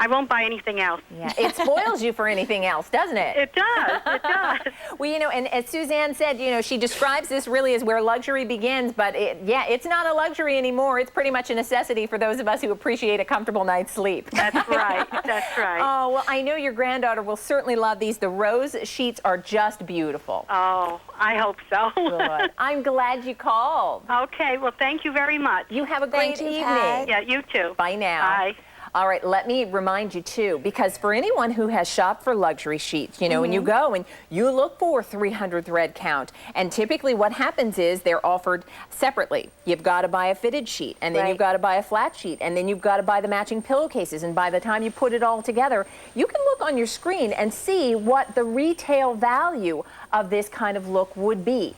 [SPEAKER 13] I won't buy anything else.
[SPEAKER 1] Yeah, it spoils you for anything else, doesn't it?
[SPEAKER 13] It does. It does.
[SPEAKER 1] Well, you know, and as Suzanne said, you know, she describes this really as where luxury begins, but it's not a luxury anymore. It's pretty much a necessity for those of us who appreciate a comfortable night's sleep.
[SPEAKER 13] That's right. That's right.
[SPEAKER 1] Oh, well, I know your granddaughter will certainly love these. The rose sheets are just beautiful.
[SPEAKER 13] Oh, I hope so.
[SPEAKER 1] Good. I'm glad you called.
[SPEAKER 13] Okay, well, thank you very much.
[SPEAKER 1] You have a great evening.
[SPEAKER 12] Pat.
[SPEAKER 13] Yeah, you too.
[SPEAKER 1] Bye now.
[SPEAKER 13] Bye.
[SPEAKER 1] All right, let me remind you too, because for anyone who has shopped for luxury sheets, you know, when you go and you look for 300 thread count, and typically what happens is they're offered separately. You've got to buy a fitted sheet, and then you've got to buy a flat sheet, and then you've got to buy the matching pillowcases, and by the time you put it all together, you can look on your screen and see what the retail value of this kind of look would be.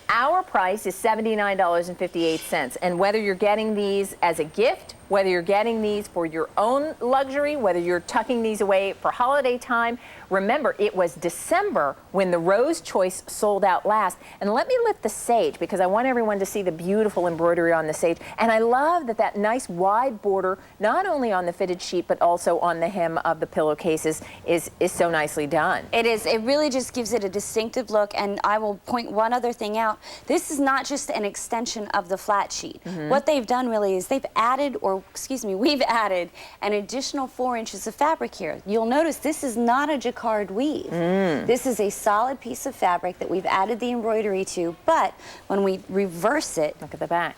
[SPEAKER 1] Our price is $79.58, and whether you're getting these as a gift, whether you're getting these for your own luxury, whether you're tucking these away for holiday time, remember, it was December when the Rose Choice sold out last. And let me lift the sage, because I want everyone to see the beautiful embroidery on the sage. And I love that nice wide border, not only on the fitted sheet, but also on the hem of the pillowcases is so nicely done.
[SPEAKER 12] It is. It really just gives it a distinctive look. And I will point one other thing out. This is not just an extension of the flat sheet. What they've done really is we've added an additional 4 inches of fabric here. You'll notice this is not a jacquard weave. This is a solid piece of fabric that we've added the embroidery to, but when we reverse it,
[SPEAKER 1] look at the back.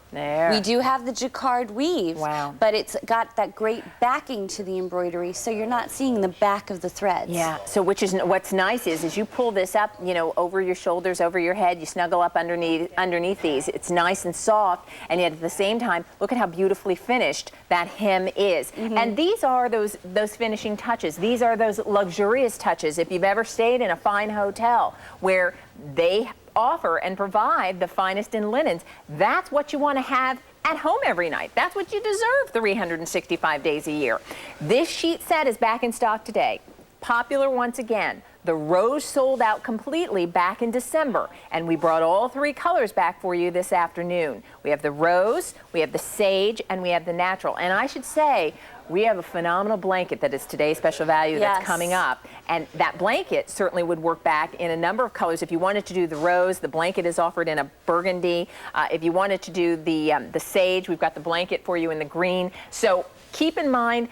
[SPEAKER 1] There.
[SPEAKER 12] We do have the jacquard weave,
[SPEAKER 1] wow,
[SPEAKER 12] but it's got that great backing to the embroidery, so you're not seeing the back of the threads.
[SPEAKER 1] Yeah, so what's nice is you pull this up, you know, over your shoulders, over your head, you snuggle up underneath these. It's nice and soft, and yet at the same time, look at how beautifully finished that hem is. And these are those finishing touches. These are those luxurious touches. If you've ever stayed in a fine hotel where they offer and provide the finest in linens, that's what you want to have at home every night. That's what you deserve 365 days a year. This sheet set is back in stock today. Popular once again. The rose sold out completely back in December, and we brought all 3 colors back for you this afternoon. We have the rose, we have the sage, and we have the natural. And I should say, we have a phenomenal blanket that is today's special value that's coming up. And that blanket certainly would work back in a number of colors. If you wanted to do the rose, the blanket is offered in a burgundy. If you wanted to do the sage, we've got the blanket for you in the green. So keep in mind,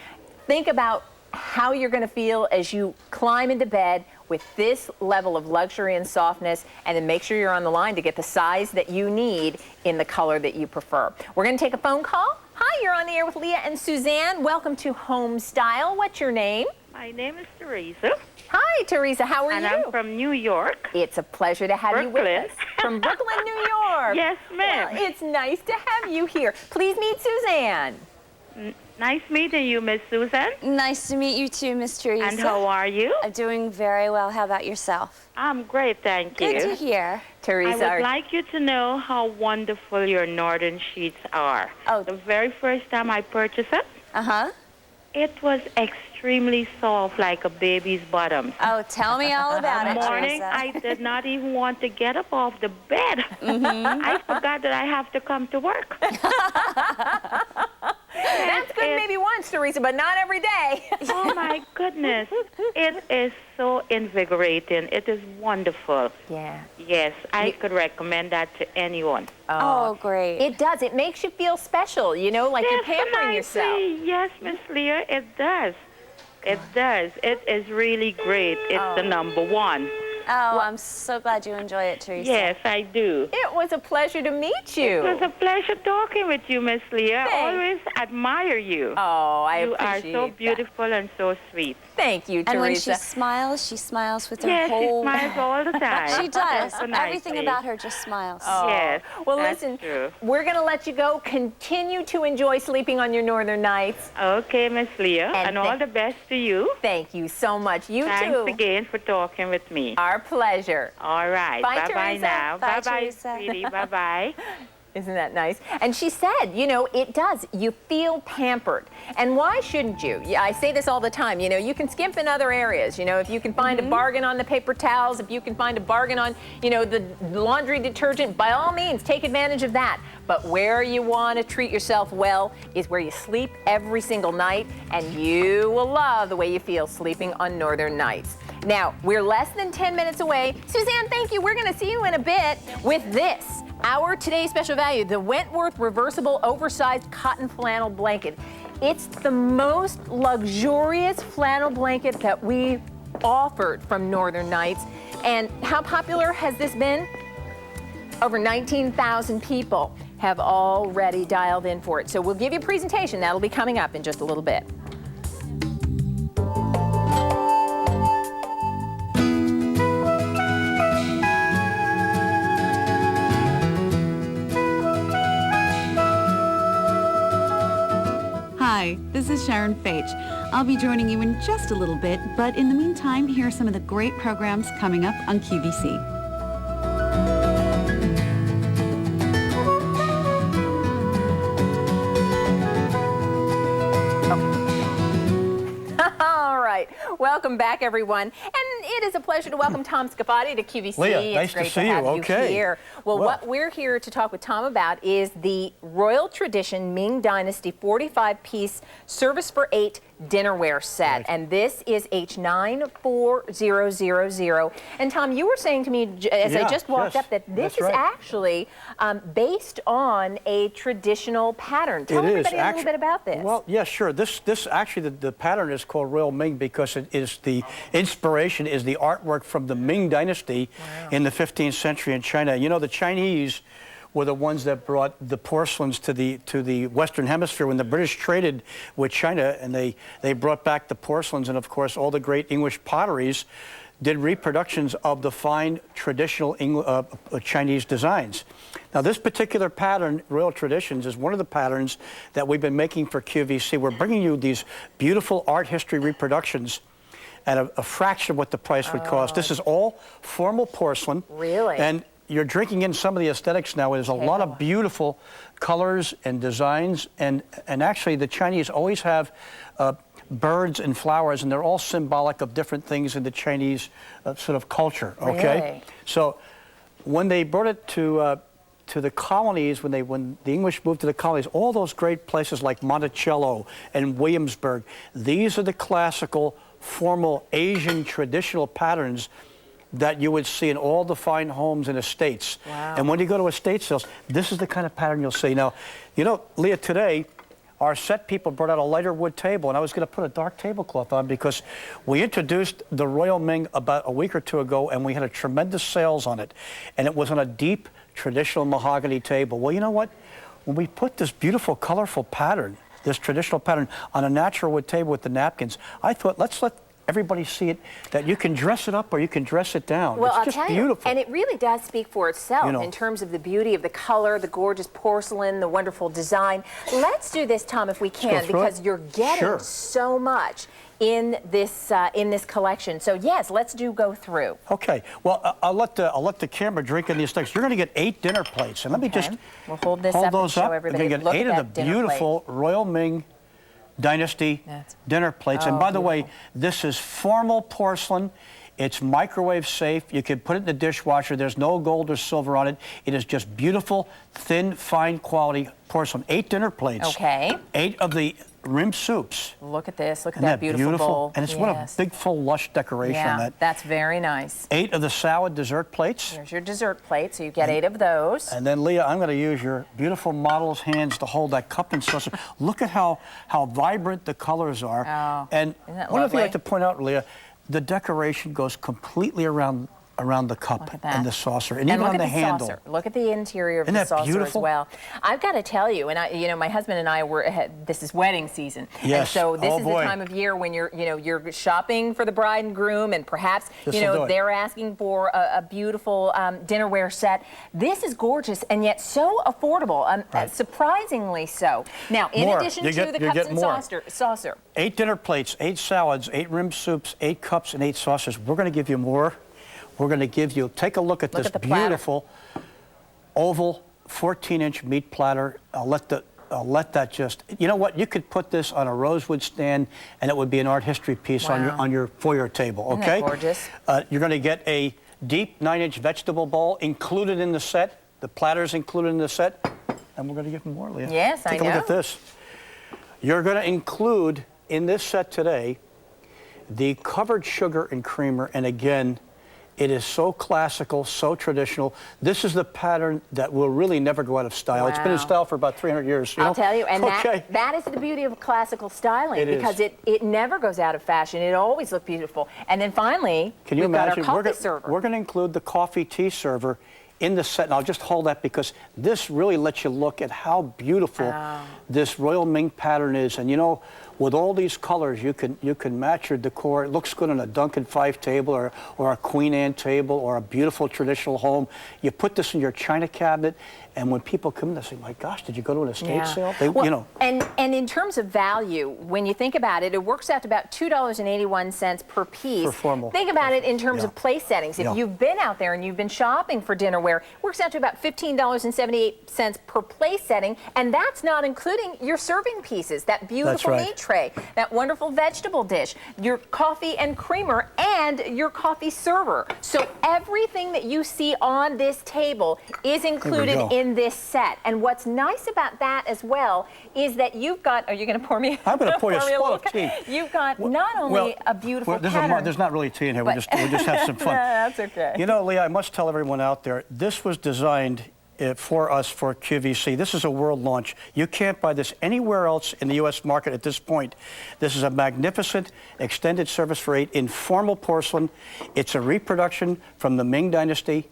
[SPEAKER 1] think about how you're going to feel as you climb into bed with this level of luxury and softness, and then make sure you're on the line to get the size that you need in the color that you prefer. We're going to take a phone call. Hi, you're on the air with Leah and Suzanne. Welcome to Home Style. What's your name?
[SPEAKER 14] My name is Teresa.
[SPEAKER 1] Hi, Teresa. How are you?
[SPEAKER 14] And I'm from New York.
[SPEAKER 1] It's a pleasure to have you with us. From Brooklyn, New York.
[SPEAKER 14] Yes, ma'am.
[SPEAKER 1] Well, it's nice to have you here. Please meet Suzanne.
[SPEAKER 14] Nice meeting you, Miss Susan.
[SPEAKER 12] Nice to meet you too, Miss Teresa.
[SPEAKER 14] And how are you?
[SPEAKER 12] I'm doing very well. How about yourself?
[SPEAKER 14] I'm great, thank you.
[SPEAKER 12] Good to hear.
[SPEAKER 1] Teresa,
[SPEAKER 14] I would like you to know how wonderful your Northern sheets are.
[SPEAKER 12] Oh.
[SPEAKER 14] The very first time I purchased it,
[SPEAKER 15] It was extremely soft, like a baby's bottom.
[SPEAKER 12] Oh, tell me all about it,
[SPEAKER 15] In the morning,
[SPEAKER 12] Teresa.
[SPEAKER 15] I did not even want to get up off the bed. I forgot that I have to come to work.
[SPEAKER 1] That's good maybe once, Teresa, but not every day.
[SPEAKER 15] Oh, my goodness. It is so invigorating. It is wonderful.
[SPEAKER 1] Yeah.
[SPEAKER 15] Yes, I could recommend that to anyone.
[SPEAKER 12] Oh, great.
[SPEAKER 1] It does. It makes you feel special, you know, like you're pampering yourself.
[SPEAKER 15] Yes, Miss Leah, it does. It does. It is really great. It's the #1.
[SPEAKER 12] Oh, I'm so glad you enjoy it, Teresa.
[SPEAKER 15] Yes, I do.
[SPEAKER 1] It was a pleasure to meet you.
[SPEAKER 15] It was a pleasure talking with you, Miss Leah. I
[SPEAKER 1] Thanks.
[SPEAKER 15] always admire you.
[SPEAKER 1] Oh, I
[SPEAKER 15] You
[SPEAKER 1] appreciate
[SPEAKER 15] are so beautiful and so sweet.
[SPEAKER 1] Thank you, Teresa.
[SPEAKER 12] And when she smiles with her
[SPEAKER 15] Yes,
[SPEAKER 12] whole...
[SPEAKER 15] she smiles all the time.
[SPEAKER 12] She does.
[SPEAKER 15] So nicely.
[SPEAKER 12] Everything about her just smiles.
[SPEAKER 1] Oh.
[SPEAKER 15] Yes,
[SPEAKER 1] Well,
[SPEAKER 15] that's
[SPEAKER 1] listen,
[SPEAKER 15] true.
[SPEAKER 1] we're going to let you go. Continue to enjoy sleeping on your northern nights.
[SPEAKER 15] Okay, Miss Leah, and all the best to you.
[SPEAKER 1] Thanks you so much. You
[SPEAKER 15] Thanks
[SPEAKER 1] too.
[SPEAKER 15] again for talking with me.
[SPEAKER 1] Our pleasure.
[SPEAKER 15] All right.
[SPEAKER 1] Bye,
[SPEAKER 15] Bye-bye
[SPEAKER 1] Teresa.
[SPEAKER 15] now.
[SPEAKER 12] Bye,
[SPEAKER 15] Bye-bye,
[SPEAKER 12] Teresa.
[SPEAKER 15] sweetie. Bye-bye.
[SPEAKER 1] Isn't that nice? And she said, you know, it does. You feel pampered. And why shouldn't you? Yeah, I say this all the time. You know, you can skimp in other areas. You know, if you can find a bargain on the paper towels, if you can find a bargain on, you know, the laundry detergent, by all means, take advantage of that. But where you want to treat yourself well is where you sleep every single night, and you will love the way you feel sleeping on Northern Nights. Now, we're less than 10 minutes away. Suzanne, thank you. We're going to see you in a bit with this. Our today's special value, the Wentworth Reversible Oversized Cotton Flannel Blanket. It's the most luxurious flannel blanket that we offered from Northern Nights. And how popular has this been? Over 19,000 people have already dialed in for it. So we'll give you a presentation. That'll be coming up in just a little bit.
[SPEAKER 16] Hi, this is Sharon Faich. I'll be joining you in just a little bit, but in the meantime, here are some of the great programs coming up on QVC.
[SPEAKER 1] All right. Welcome back, everyone. And it is a pleasure to welcome Tom Scafati to QVC.
[SPEAKER 17] Leah,
[SPEAKER 1] it's
[SPEAKER 17] nice
[SPEAKER 1] great
[SPEAKER 17] to see you.
[SPEAKER 1] have
[SPEAKER 17] Okay.
[SPEAKER 1] Here. Well, what we're here to talk with Tom about is the Royal Tradition Ming Dynasty 45-piece service for 8 dinnerware set. Right. And this is H94000. And Tom, you were saying to me as I just walked up that this is actually based on a traditional pattern. Tell everybody a little bit about this.
[SPEAKER 17] Well, yeah, sure. This actually, the pattern is called Royal Ming because it is the inspiration is the artwork from the Ming Dynasty in the 15th century in China. You know, the Chinese were the ones that brought the porcelains to the Western Hemisphere when the British traded with China, and they brought back the porcelains, and of course all the great English potteries did reproductions of the fine traditional Chinese designs. Now this particular pattern, Royal Traditions, is one of the patterns that we've been making for QVC. We're bringing you these beautiful art history reproductions at a fraction of what the price would cost. This is all formal porcelain.
[SPEAKER 1] Really?
[SPEAKER 17] And you're drinking in some of the aesthetics now. There's a lot of beautiful colors and designs, and actually the Chinese always have birds and flowers, and they're all symbolic of different things in the Chinese sort of culture. Okay,
[SPEAKER 1] really?
[SPEAKER 17] So when they brought it to the colonies, when the English moved to the colonies, all those great places like Monticello and Williamsburg, these are the classical, formal Asian traditional patterns that you would see in all the fine homes and estates.
[SPEAKER 1] Wow.
[SPEAKER 17] And when you go to estate sales, this is the kind of pattern you'll see. Now, you know, Leah, today, our set people brought out a lighter wood table, and I was going to put a dark tablecloth on because we introduced the Royal Ming about a week or two ago, and we had a tremendous sales on it. And it was on a deep, traditional mahogany table. Well, you know what? When we put this beautiful, colorful pattern, this traditional pattern, on a natural wood table with the napkins, I thought, let's let everybody see it, that you can dress it up or you can dress it down.
[SPEAKER 1] Well,
[SPEAKER 17] it's just beautiful.
[SPEAKER 1] And it really does speak for itself,
[SPEAKER 17] you know,
[SPEAKER 1] in terms of the beauty of the color, the gorgeous porcelain, the wonderful design. Let's do this, Tom, if we can, because you're getting so much in this collection. So yes, let's go through.
[SPEAKER 17] Okay. Well, I'll let the camera drink in these things. You're going to get 8 dinner plates, and let me just
[SPEAKER 1] we'll hold this up and show everybody.
[SPEAKER 17] You're going to get 8 of the beautiful Royal Ming Dynasty dinner plates. And by the way, this is formal porcelain. It's microwave safe. You can put it in the dishwasher. There's no gold or silver on it. It is just beautiful, thin, fine quality porcelain. 8 dinner plates.
[SPEAKER 1] Okay.
[SPEAKER 17] 8 of the rim soups.
[SPEAKER 1] Look at this. Look at
[SPEAKER 17] Isn't
[SPEAKER 1] that beautiful bowl.
[SPEAKER 17] And it's what a big, full, lush decoration on that.
[SPEAKER 1] That's very nice.
[SPEAKER 17] 8 of the salad dessert plates.
[SPEAKER 1] Here's your dessert plate, so you get 8 of those.
[SPEAKER 17] And then, Leah, I'm going to use your beautiful model's hands to hold that cup and saucer. Look at how vibrant the colors are.
[SPEAKER 1] Oh,
[SPEAKER 17] and
[SPEAKER 1] isn't that
[SPEAKER 17] one other thing
[SPEAKER 1] lovely?
[SPEAKER 17] I'd like to point out, Leah, the decoration goes completely around the cup and the saucer, and even
[SPEAKER 1] look
[SPEAKER 17] on
[SPEAKER 1] at
[SPEAKER 17] the handle.
[SPEAKER 1] Saucer. Look at the interior of
[SPEAKER 17] Isn't
[SPEAKER 1] the
[SPEAKER 17] that
[SPEAKER 1] saucer
[SPEAKER 17] beautiful?
[SPEAKER 1] as well. I've got to tell you, and my husband and I this is wedding season.
[SPEAKER 17] Yes.
[SPEAKER 1] And so this
[SPEAKER 17] Oh,
[SPEAKER 1] is
[SPEAKER 17] boy.
[SPEAKER 1] the time of year when you're shopping for the bride and groom, and perhaps
[SPEAKER 17] This'll do it.
[SPEAKER 1] they're asking for a beautiful dinnerware set. This is gorgeous and yet so affordable, surprisingly so. Now, in addition to the cups and saucer.
[SPEAKER 17] 8 dinner plates, 8 salads, 8 rim soups, 8 cups, and 8 saucers. We're going to give you more. We're going to give you, take a look at this beautiful oval 14-inch meat platter. I'll let that just, you know what, you could put this on a rosewood stand and it would be an art history piece on your foyer table,
[SPEAKER 1] Isn't
[SPEAKER 17] okay?
[SPEAKER 1] that gorgeous?
[SPEAKER 17] You're going to get a deep 9-inch vegetable bowl included in the set. The platter's included in the set. And we're going to give them more, Leah.
[SPEAKER 1] Yes, I know.
[SPEAKER 17] Take a look at this. You're going to include in this set today the covered sugar and creamer, and again, it is so classical, so traditional. This is the pattern that will really never go out of style. It's been in style for about 300 years.
[SPEAKER 1] I'll tell you, and that is the beauty of classical styling, because it never goes out of fashion. It always looks beautiful. And then finally,
[SPEAKER 17] can you
[SPEAKER 1] we've
[SPEAKER 17] imagine?
[SPEAKER 1] got our coffee server.
[SPEAKER 17] We're going to include the coffee tea server in the set, and I'll just hold that because this really lets you look at how beautiful this Royal Ming pattern is. And you know, with all these colors, you can match your decor. It looks good on a Duncan 5 table or a Queen Anne table or a beautiful traditional home. You put this in your china cabinet, and when people come in, they say, "My gosh, did you go to an estate sale?"
[SPEAKER 1] And in terms of value, when you think about it, it works out to about $2.81 per piece.
[SPEAKER 17] For formal.
[SPEAKER 1] Think about it in terms of place settings. If you've been out there and you've been shopping for dinnerware, it works out to about $15.78 per place setting, and that's not including your serving pieces, that beautiful meat tray, that wonderful vegetable dish, your coffee and creamer, and your coffee server. So everything that you see on this table is included in this set. And what's nice about that as well is that you've got, are you going to pour me?
[SPEAKER 17] I'm going to pour you a spot of tea.
[SPEAKER 1] You've got not only a beautiful pattern.
[SPEAKER 17] There's not really tea in here. We'll just have some fun.
[SPEAKER 1] That's okay.
[SPEAKER 17] You know, Leah, I must tell everyone out there, this was designed for us for QVC. This is a world launch. You can't buy this anywhere else in the U.S. market at this point. This is a magnificent extended service for 8 in formal porcelain. It's a reproduction from the Ming Dynasty.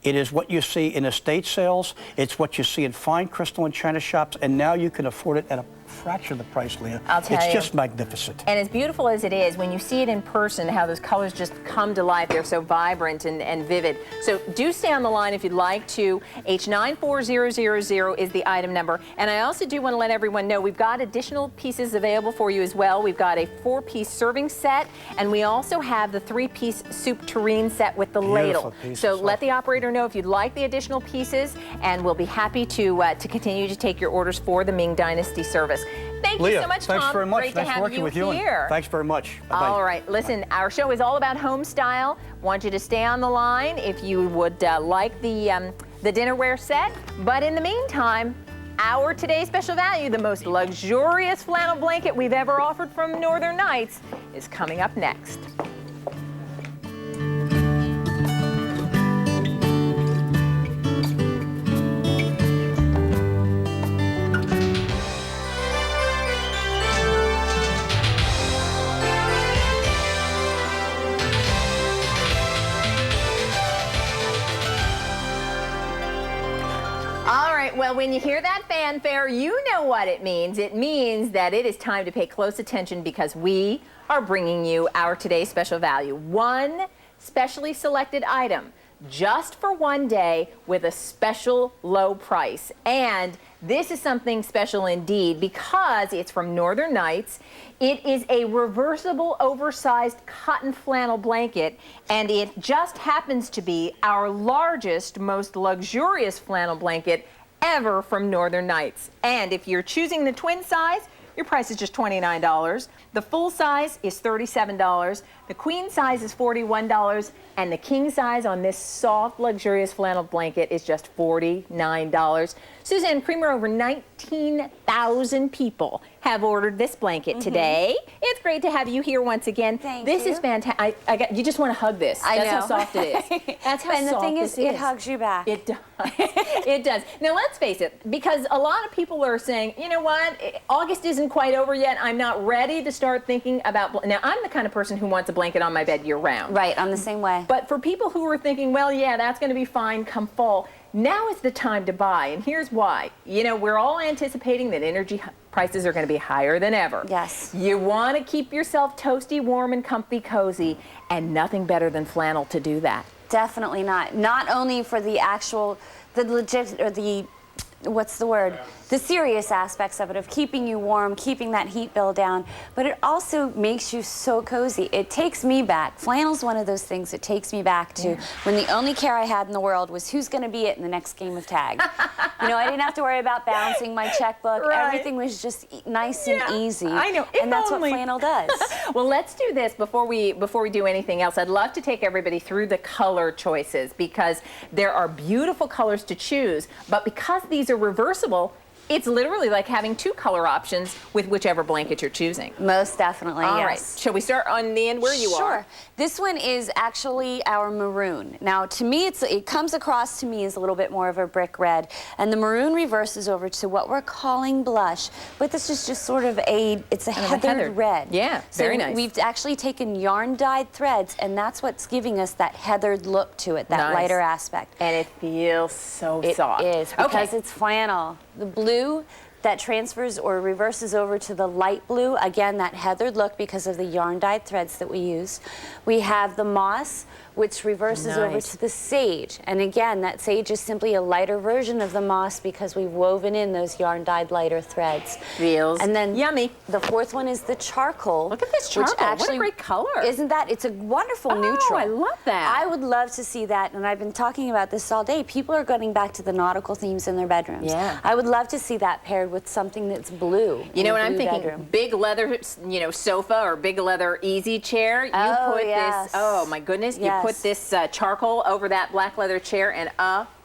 [SPEAKER 17] It is what you see in estate sales. It's what you see in fine crystal and china shops, and now you can afford it at a fraction of the price, Leah.
[SPEAKER 1] I'll tell you.
[SPEAKER 17] It's just magnificent.
[SPEAKER 1] And as beautiful as it is, when you see it in person, how those colors just come to life. They're so vibrant and vivid. So do stay on the line if you'd like to. H94000 is the item number. And I also do want to let everyone know we've got additional pieces available for you as well. We've got a 4-piece serving set, and we also have the 3-piece soup tureen set with the ladle. So let the operator know if you'd like the additional pieces, and we'll be happy to continue to take your orders for the Ming Dynasty service. Thank
[SPEAKER 17] Leah,
[SPEAKER 1] you so much, Tom.
[SPEAKER 17] thanks very much.
[SPEAKER 1] Great
[SPEAKER 17] Nice
[SPEAKER 1] to have
[SPEAKER 17] working
[SPEAKER 1] you
[SPEAKER 17] with you.
[SPEAKER 1] here.
[SPEAKER 17] Thanks very much. Bye-bye.
[SPEAKER 1] All right, listen, our show is all about home style. Want you to stay on the line if you would like the dinnerware set. But in the meantime, our today's special value, the most luxurious flannel blanket we've ever offered from Northern Nights, is coming up next. Well, when you hear that fanfare, you know what it means. It means that it is time to pay close attention because we are bringing you our today's special value. One specially selected item just for one day with a special low price. And this is something special indeed because it's from Northern Nights. It is a reversible, oversized cotton flannel blanket, and it just happens to be our largest, most luxurious flannel blanket ever from Northern Nights. And if you're choosing the twin size, your price is just $29. The full size is $37. The queen size is $41. And the king size on this soft, luxurious flannel blanket is just $49. Suzanne Creamer, over 19,000 people have ordered this blanket today. It's great to have you here once again. This is fantastic. You just want to hug this.
[SPEAKER 12] I
[SPEAKER 1] That's
[SPEAKER 12] know.
[SPEAKER 1] how soft it is. That's how
[SPEAKER 12] And the
[SPEAKER 1] soft
[SPEAKER 12] thing
[SPEAKER 1] this
[SPEAKER 12] is, it hugs you back.
[SPEAKER 1] It does. It does. Now, let's face it, because a lot of people are saying, you know what, August isn't quite over yet. I'm not ready to start thinking about, now I'm the kind of person who wants a blanket on my bed year round.
[SPEAKER 12] Right, I'm the same way.
[SPEAKER 1] But for people who are thinking, well, yeah, that's going to be fine come fall, now is the time to buy, and here's why. You know, we're all anticipating that energy prices are going to be higher than ever.
[SPEAKER 12] Yes.
[SPEAKER 1] You want to keep yourself toasty, warm, and comfy, cozy, and nothing better than flannel to do that.
[SPEAKER 12] Definitely not. Not only for the actual, the legit, or the, what's the word? The serious aspects of it, of keeping you warm, keeping that heat bill down, but it also makes you so cozy. It takes me back. Flannel's one of those things that takes me back to when the only care I had in the world was who's going to be it in the next game of tag. You know, I didn't have to worry about balancing my checkbook.
[SPEAKER 1] Right.
[SPEAKER 12] Everything was just nice and easy.
[SPEAKER 1] I know.
[SPEAKER 12] And that's what flannel does.
[SPEAKER 1] Well, let's do this before we do anything else. I'd love to take everybody through the color choices because there are beautiful colors to choose, but because these are reversible, it's literally like having two color options with whichever blanket you're choosing.
[SPEAKER 12] Most definitely,
[SPEAKER 1] All
[SPEAKER 12] yes.
[SPEAKER 1] right. Shall we start on the end where you are?
[SPEAKER 12] Sure. This one is actually our maroon. Now, to me, it comes across to me as a little bit more of a brick red, and the maroon reverses over to what we're calling blush, but this is just sort of it's a heathered red.
[SPEAKER 1] Yeah, very nice.
[SPEAKER 12] We've actually taken yarn-dyed threads, and that's what's giving us that heathered look to it, that lighter aspect.
[SPEAKER 1] And it feels so soft.
[SPEAKER 12] It is, because it's flannel. The blue that transfers or reverses over to the light blue, again, that heathered look because of the yarn-dyed threads that we use. We have the moss, which reverses over to the sage. And again, that sage is simply a lighter version of the moss because we've woven in those yarn-dyed lighter threads.
[SPEAKER 1] Feels
[SPEAKER 12] and then
[SPEAKER 1] yummy.
[SPEAKER 12] The fourth one is the charcoal.
[SPEAKER 1] Look at this charcoal.
[SPEAKER 12] Which actually,
[SPEAKER 1] what a great color.
[SPEAKER 12] Isn't that? It's a wonderful neutral.
[SPEAKER 1] I love that.
[SPEAKER 12] I would love to see that, and I've been talking about this all day. People are going back to the nautical themes in their bedrooms.
[SPEAKER 1] Yeah.
[SPEAKER 12] I would love to see that paired with something that's blue.
[SPEAKER 1] You know what I'm thinking? Big leather, sofa or big leather easy chair. You put this, oh my goodness, you put this charcoal over that black leather chair and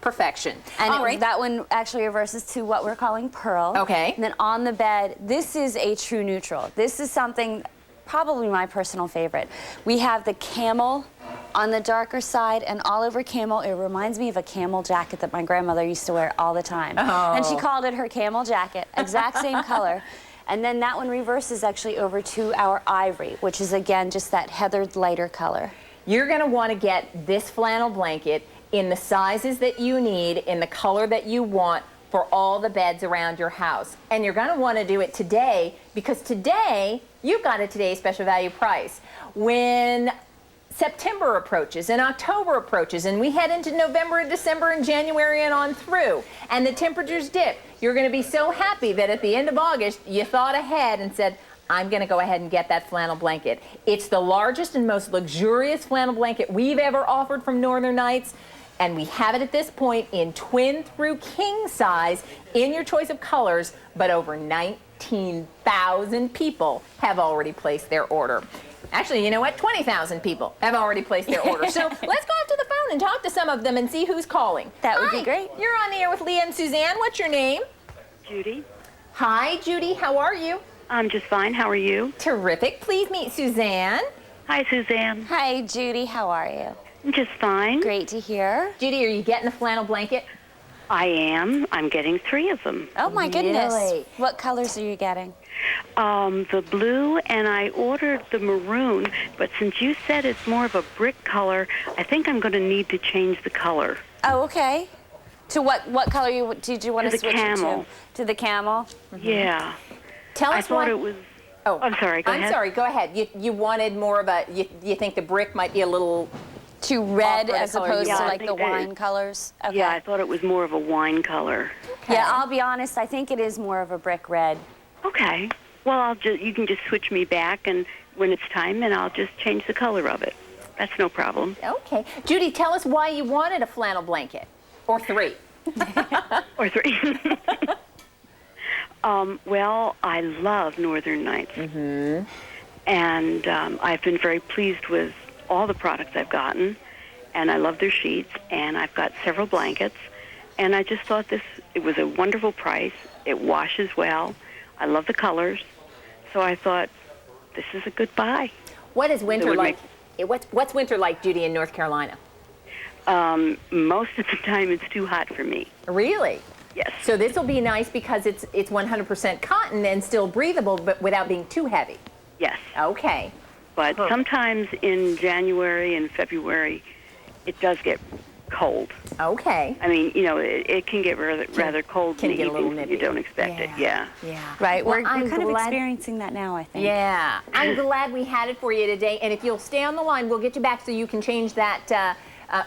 [SPEAKER 1] perfection.
[SPEAKER 12] And that one actually reverses to what we're calling pearl.
[SPEAKER 1] Okay.
[SPEAKER 12] And then on the bed, this is a true neutral. This is something, probably my personal favorite. We have the camel on the darker side, and all over camel, it reminds me of a camel jacket that my grandmother used to wear all the time.
[SPEAKER 1] Oh.
[SPEAKER 12] And she called it her camel jacket, exact same color. And then that one reverses actually over to our ivory, which is again just that heathered lighter color.
[SPEAKER 1] You're going to want to get this flannel blanket in the sizes that you need, in the color that you want for all the beds around your house. And you're going to want to do it today because today, you've got a today's special value price. When September approaches and October approaches and we head into November and December and January and on through and the temperatures dip, you're going to be so happy that at the end of August you thought ahead and said, I'm going to go ahead and get that flannel blanket. It's the largest and most luxurious flannel blanket we've ever offered from Northern Nights, and we have it at this point in twin through king size in your choice of colors, but over 19,000 people have already placed their order. Actually, you know what? 20,000 people have already placed their order. So let's go up to the phone and talk to some of them and see who's calling.
[SPEAKER 12] That would be great.
[SPEAKER 1] You're on the air with Leah and Suzanne. What's your name?
[SPEAKER 18] Judy.
[SPEAKER 1] Hi, Judy. How are you?
[SPEAKER 18] I'm just fine. How are you?
[SPEAKER 1] Terrific. Please meet Suzanne.
[SPEAKER 18] Hi, Suzanne.
[SPEAKER 12] Hi, Judy. How are you?
[SPEAKER 18] I'm just fine.
[SPEAKER 12] Great to hear.
[SPEAKER 1] Judy, are you getting a flannel blanket?
[SPEAKER 18] I am. I'm getting 3 of them.
[SPEAKER 12] Oh, my goodness.
[SPEAKER 1] Really?
[SPEAKER 12] What colors are you getting?
[SPEAKER 18] The blue, and I ordered the maroon, but since you said it's more of a brick color, I think I'm going to need to change the color.
[SPEAKER 12] Oh, okay. To what color did you want to switch it to? To the camel?
[SPEAKER 18] Mm-hmm. Yeah.
[SPEAKER 1] Tell us
[SPEAKER 18] I thought
[SPEAKER 1] why.
[SPEAKER 18] it was... Oh, I'm sorry. Go ahead.
[SPEAKER 1] I'm sorry. Go ahead. You wanted more of a... You think the brick might be a little...
[SPEAKER 12] Too red as opposed to
[SPEAKER 18] I
[SPEAKER 12] like the wine colors? Okay.
[SPEAKER 18] Yeah, I thought it was more of a wine color.
[SPEAKER 12] Okay. Yeah, I'll be honest. I think it is more of a brick red.
[SPEAKER 18] Okay. Well, you can just switch me back, and when it's time, and I'll just change the color of it. That's no problem.
[SPEAKER 1] Okay. Judy, tell us why you wanted a flannel blanket. Or 3.
[SPEAKER 18] Or 3. Well, I love Northern Nights.
[SPEAKER 1] Mm-hmm.
[SPEAKER 18] And I've been very pleased with all the products I've gotten. And I love their sheets. And I've got several blankets. And I just thought it was a wonderful price. It washes well. I love the colors. So I thought, this is a good buy.
[SPEAKER 1] What is winter like? What's winter like, Judy, in North Carolina?
[SPEAKER 18] Most of the time, it's too hot for me.
[SPEAKER 1] Really?
[SPEAKER 18] Yes.
[SPEAKER 1] So this will be nice because it's 100% cotton and still breathable, but without being too heavy.
[SPEAKER 18] Yes.
[SPEAKER 1] Okay.
[SPEAKER 18] But sometimes in January and February, it does get cold.
[SPEAKER 1] Okay.
[SPEAKER 18] I mean, you know, it can get rather cold in the evenings when you don't expect it. Yeah.
[SPEAKER 1] Yeah.
[SPEAKER 12] Right.
[SPEAKER 1] Well,
[SPEAKER 12] we're kind of experiencing that now, I think.
[SPEAKER 1] Yeah. I'm glad we had it for you today. And if you'll stay on the line, we'll get you back so you can change that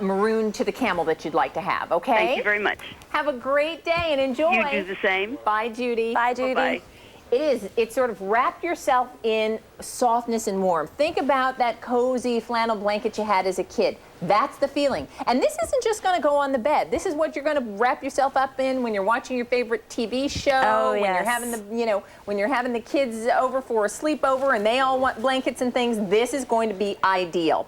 [SPEAKER 1] maroon to the camel that you'd like to have, okay?
[SPEAKER 18] Thank you very much.
[SPEAKER 1] Have a great day and enjoy.
[SPEAKER 18] You do the same.
[SPEAKER 1] Bye, Judy.
[SPEAKER 12] Bye, Judy.
[SPEAKER 18] Bye-bye.
[SPEAKER 1] It's sort of wrap yourself in softness and warmth. Think about that cozy flannel blanket you had as a kid. That's the feeling. And this isn't just going to go on the bed. This is what you're going to wrap yourself up in when you're watching your favorite TV show, when you're having when you're having the kids over for a sleepover and they all want blankets and things. This is going to be ideal.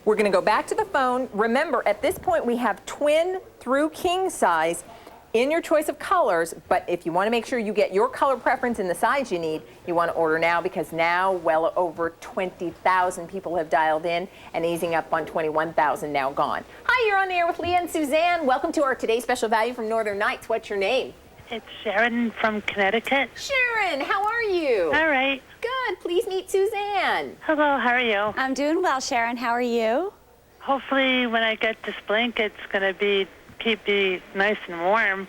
[SPEAKER 1] We're going to go back to the phone. Remember, at this point, we have twin through king size in your choice of colors, but if you want to make sure you get your color preference in the size you need, you want to order now because now well over 20,000 people have dialed in and easing up on 21,000 now gone. Hi, you're on the air with Leah and Suzanne. Welcome to our Today's Special Value from Northern Nights. What's your name?
[SPEAKER 19] It's Sharon from Connecticut.
[SPEAKER 1] Sharon, how are you?
[SPEAKER 19] All right.
[SPEAKER 1] Good. Please meet Suzanne.
[SPEAKER 19] Hello, how are you?
[SPEAKER 12] I'm doing well, Sharon. How are you?
[SPEAKER 19] Hopefully when I get this blanket, it's going to keep me nice and warm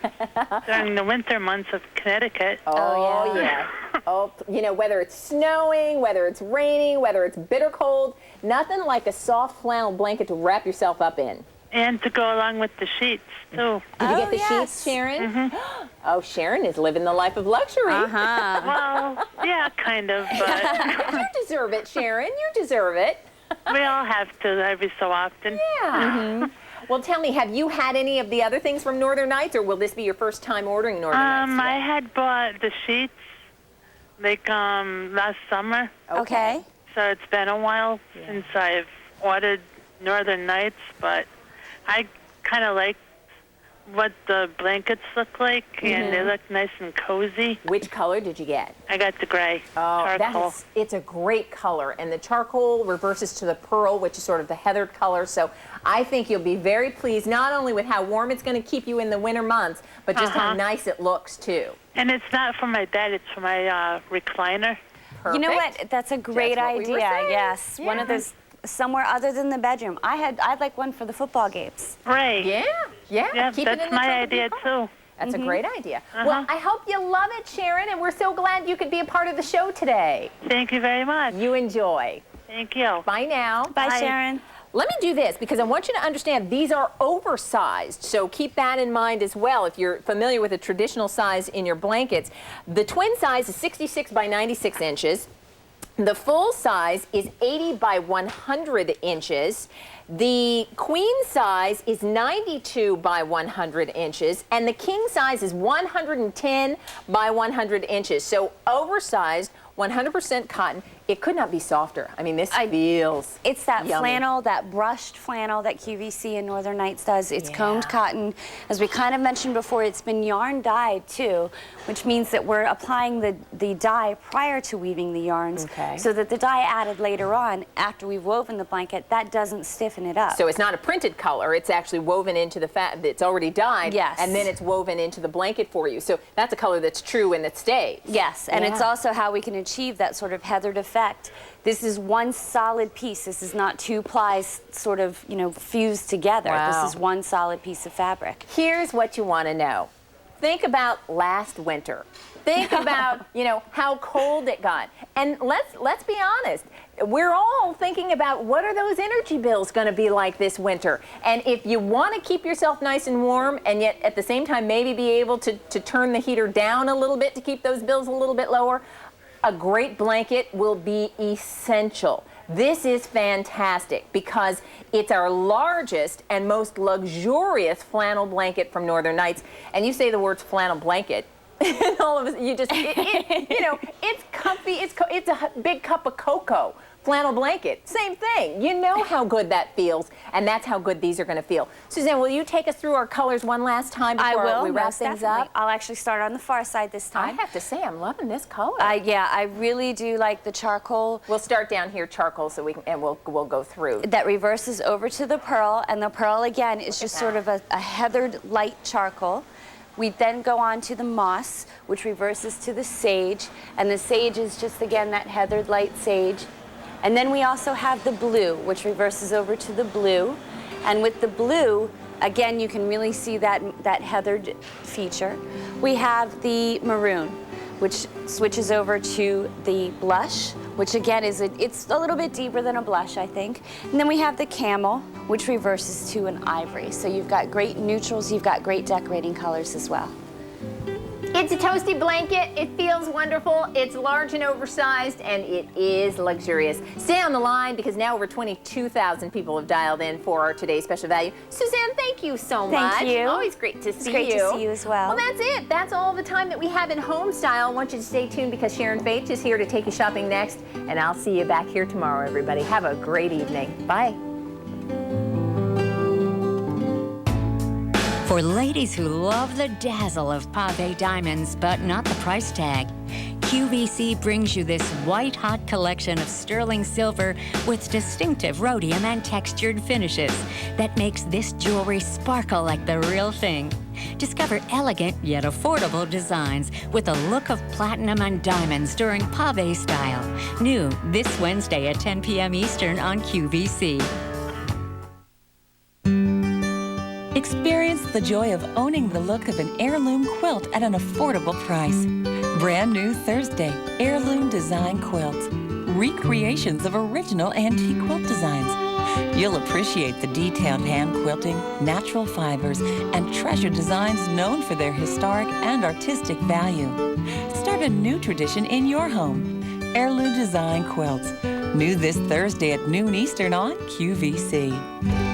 [SPEAKER 19] during the winter months of Connecticut.
[SPEAKER 1] Oh, yeah. Oh, you know, whether it's snowing, whether it's raining, whether it's bitter cold, nothing like a soft flannel blanket to wrap yourself up in.
[SPEAKER 19] And to go along with the sheets, too.
[SPEAKER 1] Did you get the sheets, Sharon?
[SPEAKER 19] Mm-hmm.
[SPEAKER 1] Oh, Sharon is living the life of luxury.
[SPEAKER 19] Well, yeah, kind of, but...
[SPEAKER 1] You deserve it, Sharon. You deserve it.
[SPEAKER 19] We all have to every so often.
[SPEAKER 1] Yeah. Well, tell me, have you had any of the other things from Northern Nights, or will this be your first time ordering Northern Nights today?
[SPEAKER 19] I had bought the sheets, like, last summer.
[SPEAKER 1] Okay.
[SPEAKER 19] So it's been a while since I've ordered Northern Nights, but I kind of like what the blankets look like, and they look nice and cozy.
[SPEAKER 1] Which color did you get?
[SPEAKER 19] I got the gray, charcoal.
[SPEAKER 1] It's a great color, and the charcoal reverses to the pearl, which is sort of the heathered color, so I think you'll be very pleased, not only with how warm it's going to keep you in the winter months, but just how nice it looks, too.
[SPEAKER 19] And it's not for my bed, it's for my recliner.
[SPEAKER 1] Perfect.
[SPEAKER 12] You know what? That's a great idea. Yes.
[SPEAKER 1] Yeah.
[SPEAKER 12] One of those somewhere other than the bedroom. I'd like one for the football games.
[SPEAKER 19] Right.
[SPEAKER 1] Yeah. Keep
[SPEAKER 19] that's
[SPEAKER 1] it in the
[SPEAKER 19] my
[SPEAKER 1] trunk of your
[SPEAKER 19] idea,
[SPEAKER 1] car.
[SPEAKER 19] too.
[SPEAKER 1] That's a great idea. Well, I hope you love it, Sharon, and we're so glad you could be a part of the show today.
[SPEAKER 19] Thank you very much.
[SPEAKER 1] You enjoy.
[SPEAKER 19] Thank you.
[SPEAKER 1] Bye now.
[SPEAKER 12] Bye, Sharon.
[SPEAKER 1] Let me do this because I want you to understand these are oversized, so keep that in mind as well if you're familiar with a traditional size in your blankets. The twin size is 66 by 96 inches. The full size is 80 by 100 inches. The queen size is 92 by 100 inches, and the king size is 110 by 100 inches. So oversized, 100% cotton. It could not be softer. I mean, this feels
[SPEAKER 12] It's that
[SPEAKER 1] yummy.
[SPEAKER 12] flannel, that brushed flannel that QVC and Northern Nights does. It's combed cotton. As we kind of mentioned before, it's been yarn dyed too, which means that we're applying the dye prior to weaving the yarns, so that the dye added later on, after we've woven the blanket, that doesn't stiffen it up.
[SPEAKER 1] So it's not a printed color. It's actually woven into the fat that's already dyed.
[SPEAKER 12] Yes.
[SPEAKER 1] And then it's woven into the blanket for you. So that's a color that's true and that stays.
[SPEAKER 12] Yes, and it's also how we can achieve that sort of heathered effect. This is one solid piece. This is not two plies sort of, fused together.
[SPEAKER 1] Wow.
[SPEAKER 12] This is one solid piece of fabric.
[SPEAKER 1] Here's what you want to know. Think about last winter. Think about, how cold it got. And let's be honest. We're all thinking about what are those energy bills going to be like this winter. And if you want to keep yourself nice and warm and yet at the same time maybe be able to turn the heater down a little bit to keep those bills a little bit lower, a great blanket will be essential. This is fantastic because it's our largest and most luxurious flannel blanket from Northern Nights. And you say the words flannel blanket, And all of us, you just, you know, it's comfy. It's a big cup of cocoa. Flannel blanket, same thing. You know how good that feels, and that's how good these are going to feel. Suzanne, will you take us through our colors one last time before we wrap things up?
[SPEAKER 12] I'll actually start on the far side this time.
[SPEAKER 1] I have to say, I'm loving this color.
[SPEAKER 12] Yeah, I really do like the charcoal.
[SPEAKER 1] We'll start down here, charcoal, so we can, and we'll go through.
[SPEAKER 12] That reverses over to the pearl, and the pearl again is just sort of a heathered light charcoal. We then go on to the moss, which reverses to the sage, and the sage is just again that heathered light sage. And then we also have the blue, which reverses over to the blue. And with the blue, again, you can really see that heathered feature. We have the maroon, which switches over to the blush, which again it's a little bit deeper than a blush, I think. And then we have the camel, which reverses to an ivory. So you've got great neutrals, you've got great decorating colors as well.
[SPEAKER 1] It's a toasty blanket. It feels wonderful. It's large and oversized, and it is luxurious. Stay on the line because now over 22,000 people have dialed in for our today's special value. Suzanne, thank you so much.
[SPEAKER 12] Thank you.
[SPEAKER 1] Always great to see you.
[SPEAKER 12] It's great to see you as well.
[SPEAKER 1] Well, that's it. That's all the time that we have in home style. I want you to stay tuned because Sharon Faith is here to take you shopping next, and I'll see you back here tomorrow, everybody. Have a great evening. Bye.
[SPEAKER 20] For ladies who love the dazzle of pave diamonds, but not the price tag, QVC brings you this white-hot collection of sterling silver with distinctive rhodium and textured finishes that makes this jewelry sparkle like the real thing. Discover elegant yet affordable designs with a look of platinum and diamonds during pave style. New this Wednesday at 10 p.m. Eastern on QVC.
[SPEAKER 21] Experience the joy of owning the look of an heirloom quilt at an affordable price. Brand new Thursday, heirloom design quilts. Recreations of original antique quilt designs. You'll appreciate the detailed hand quilting, natural fibers, and treasure designs known for their historic and artistic value. Start a new tradition in your home. Heirloom design quilts. New this Thursday at noon Eastern on QVC.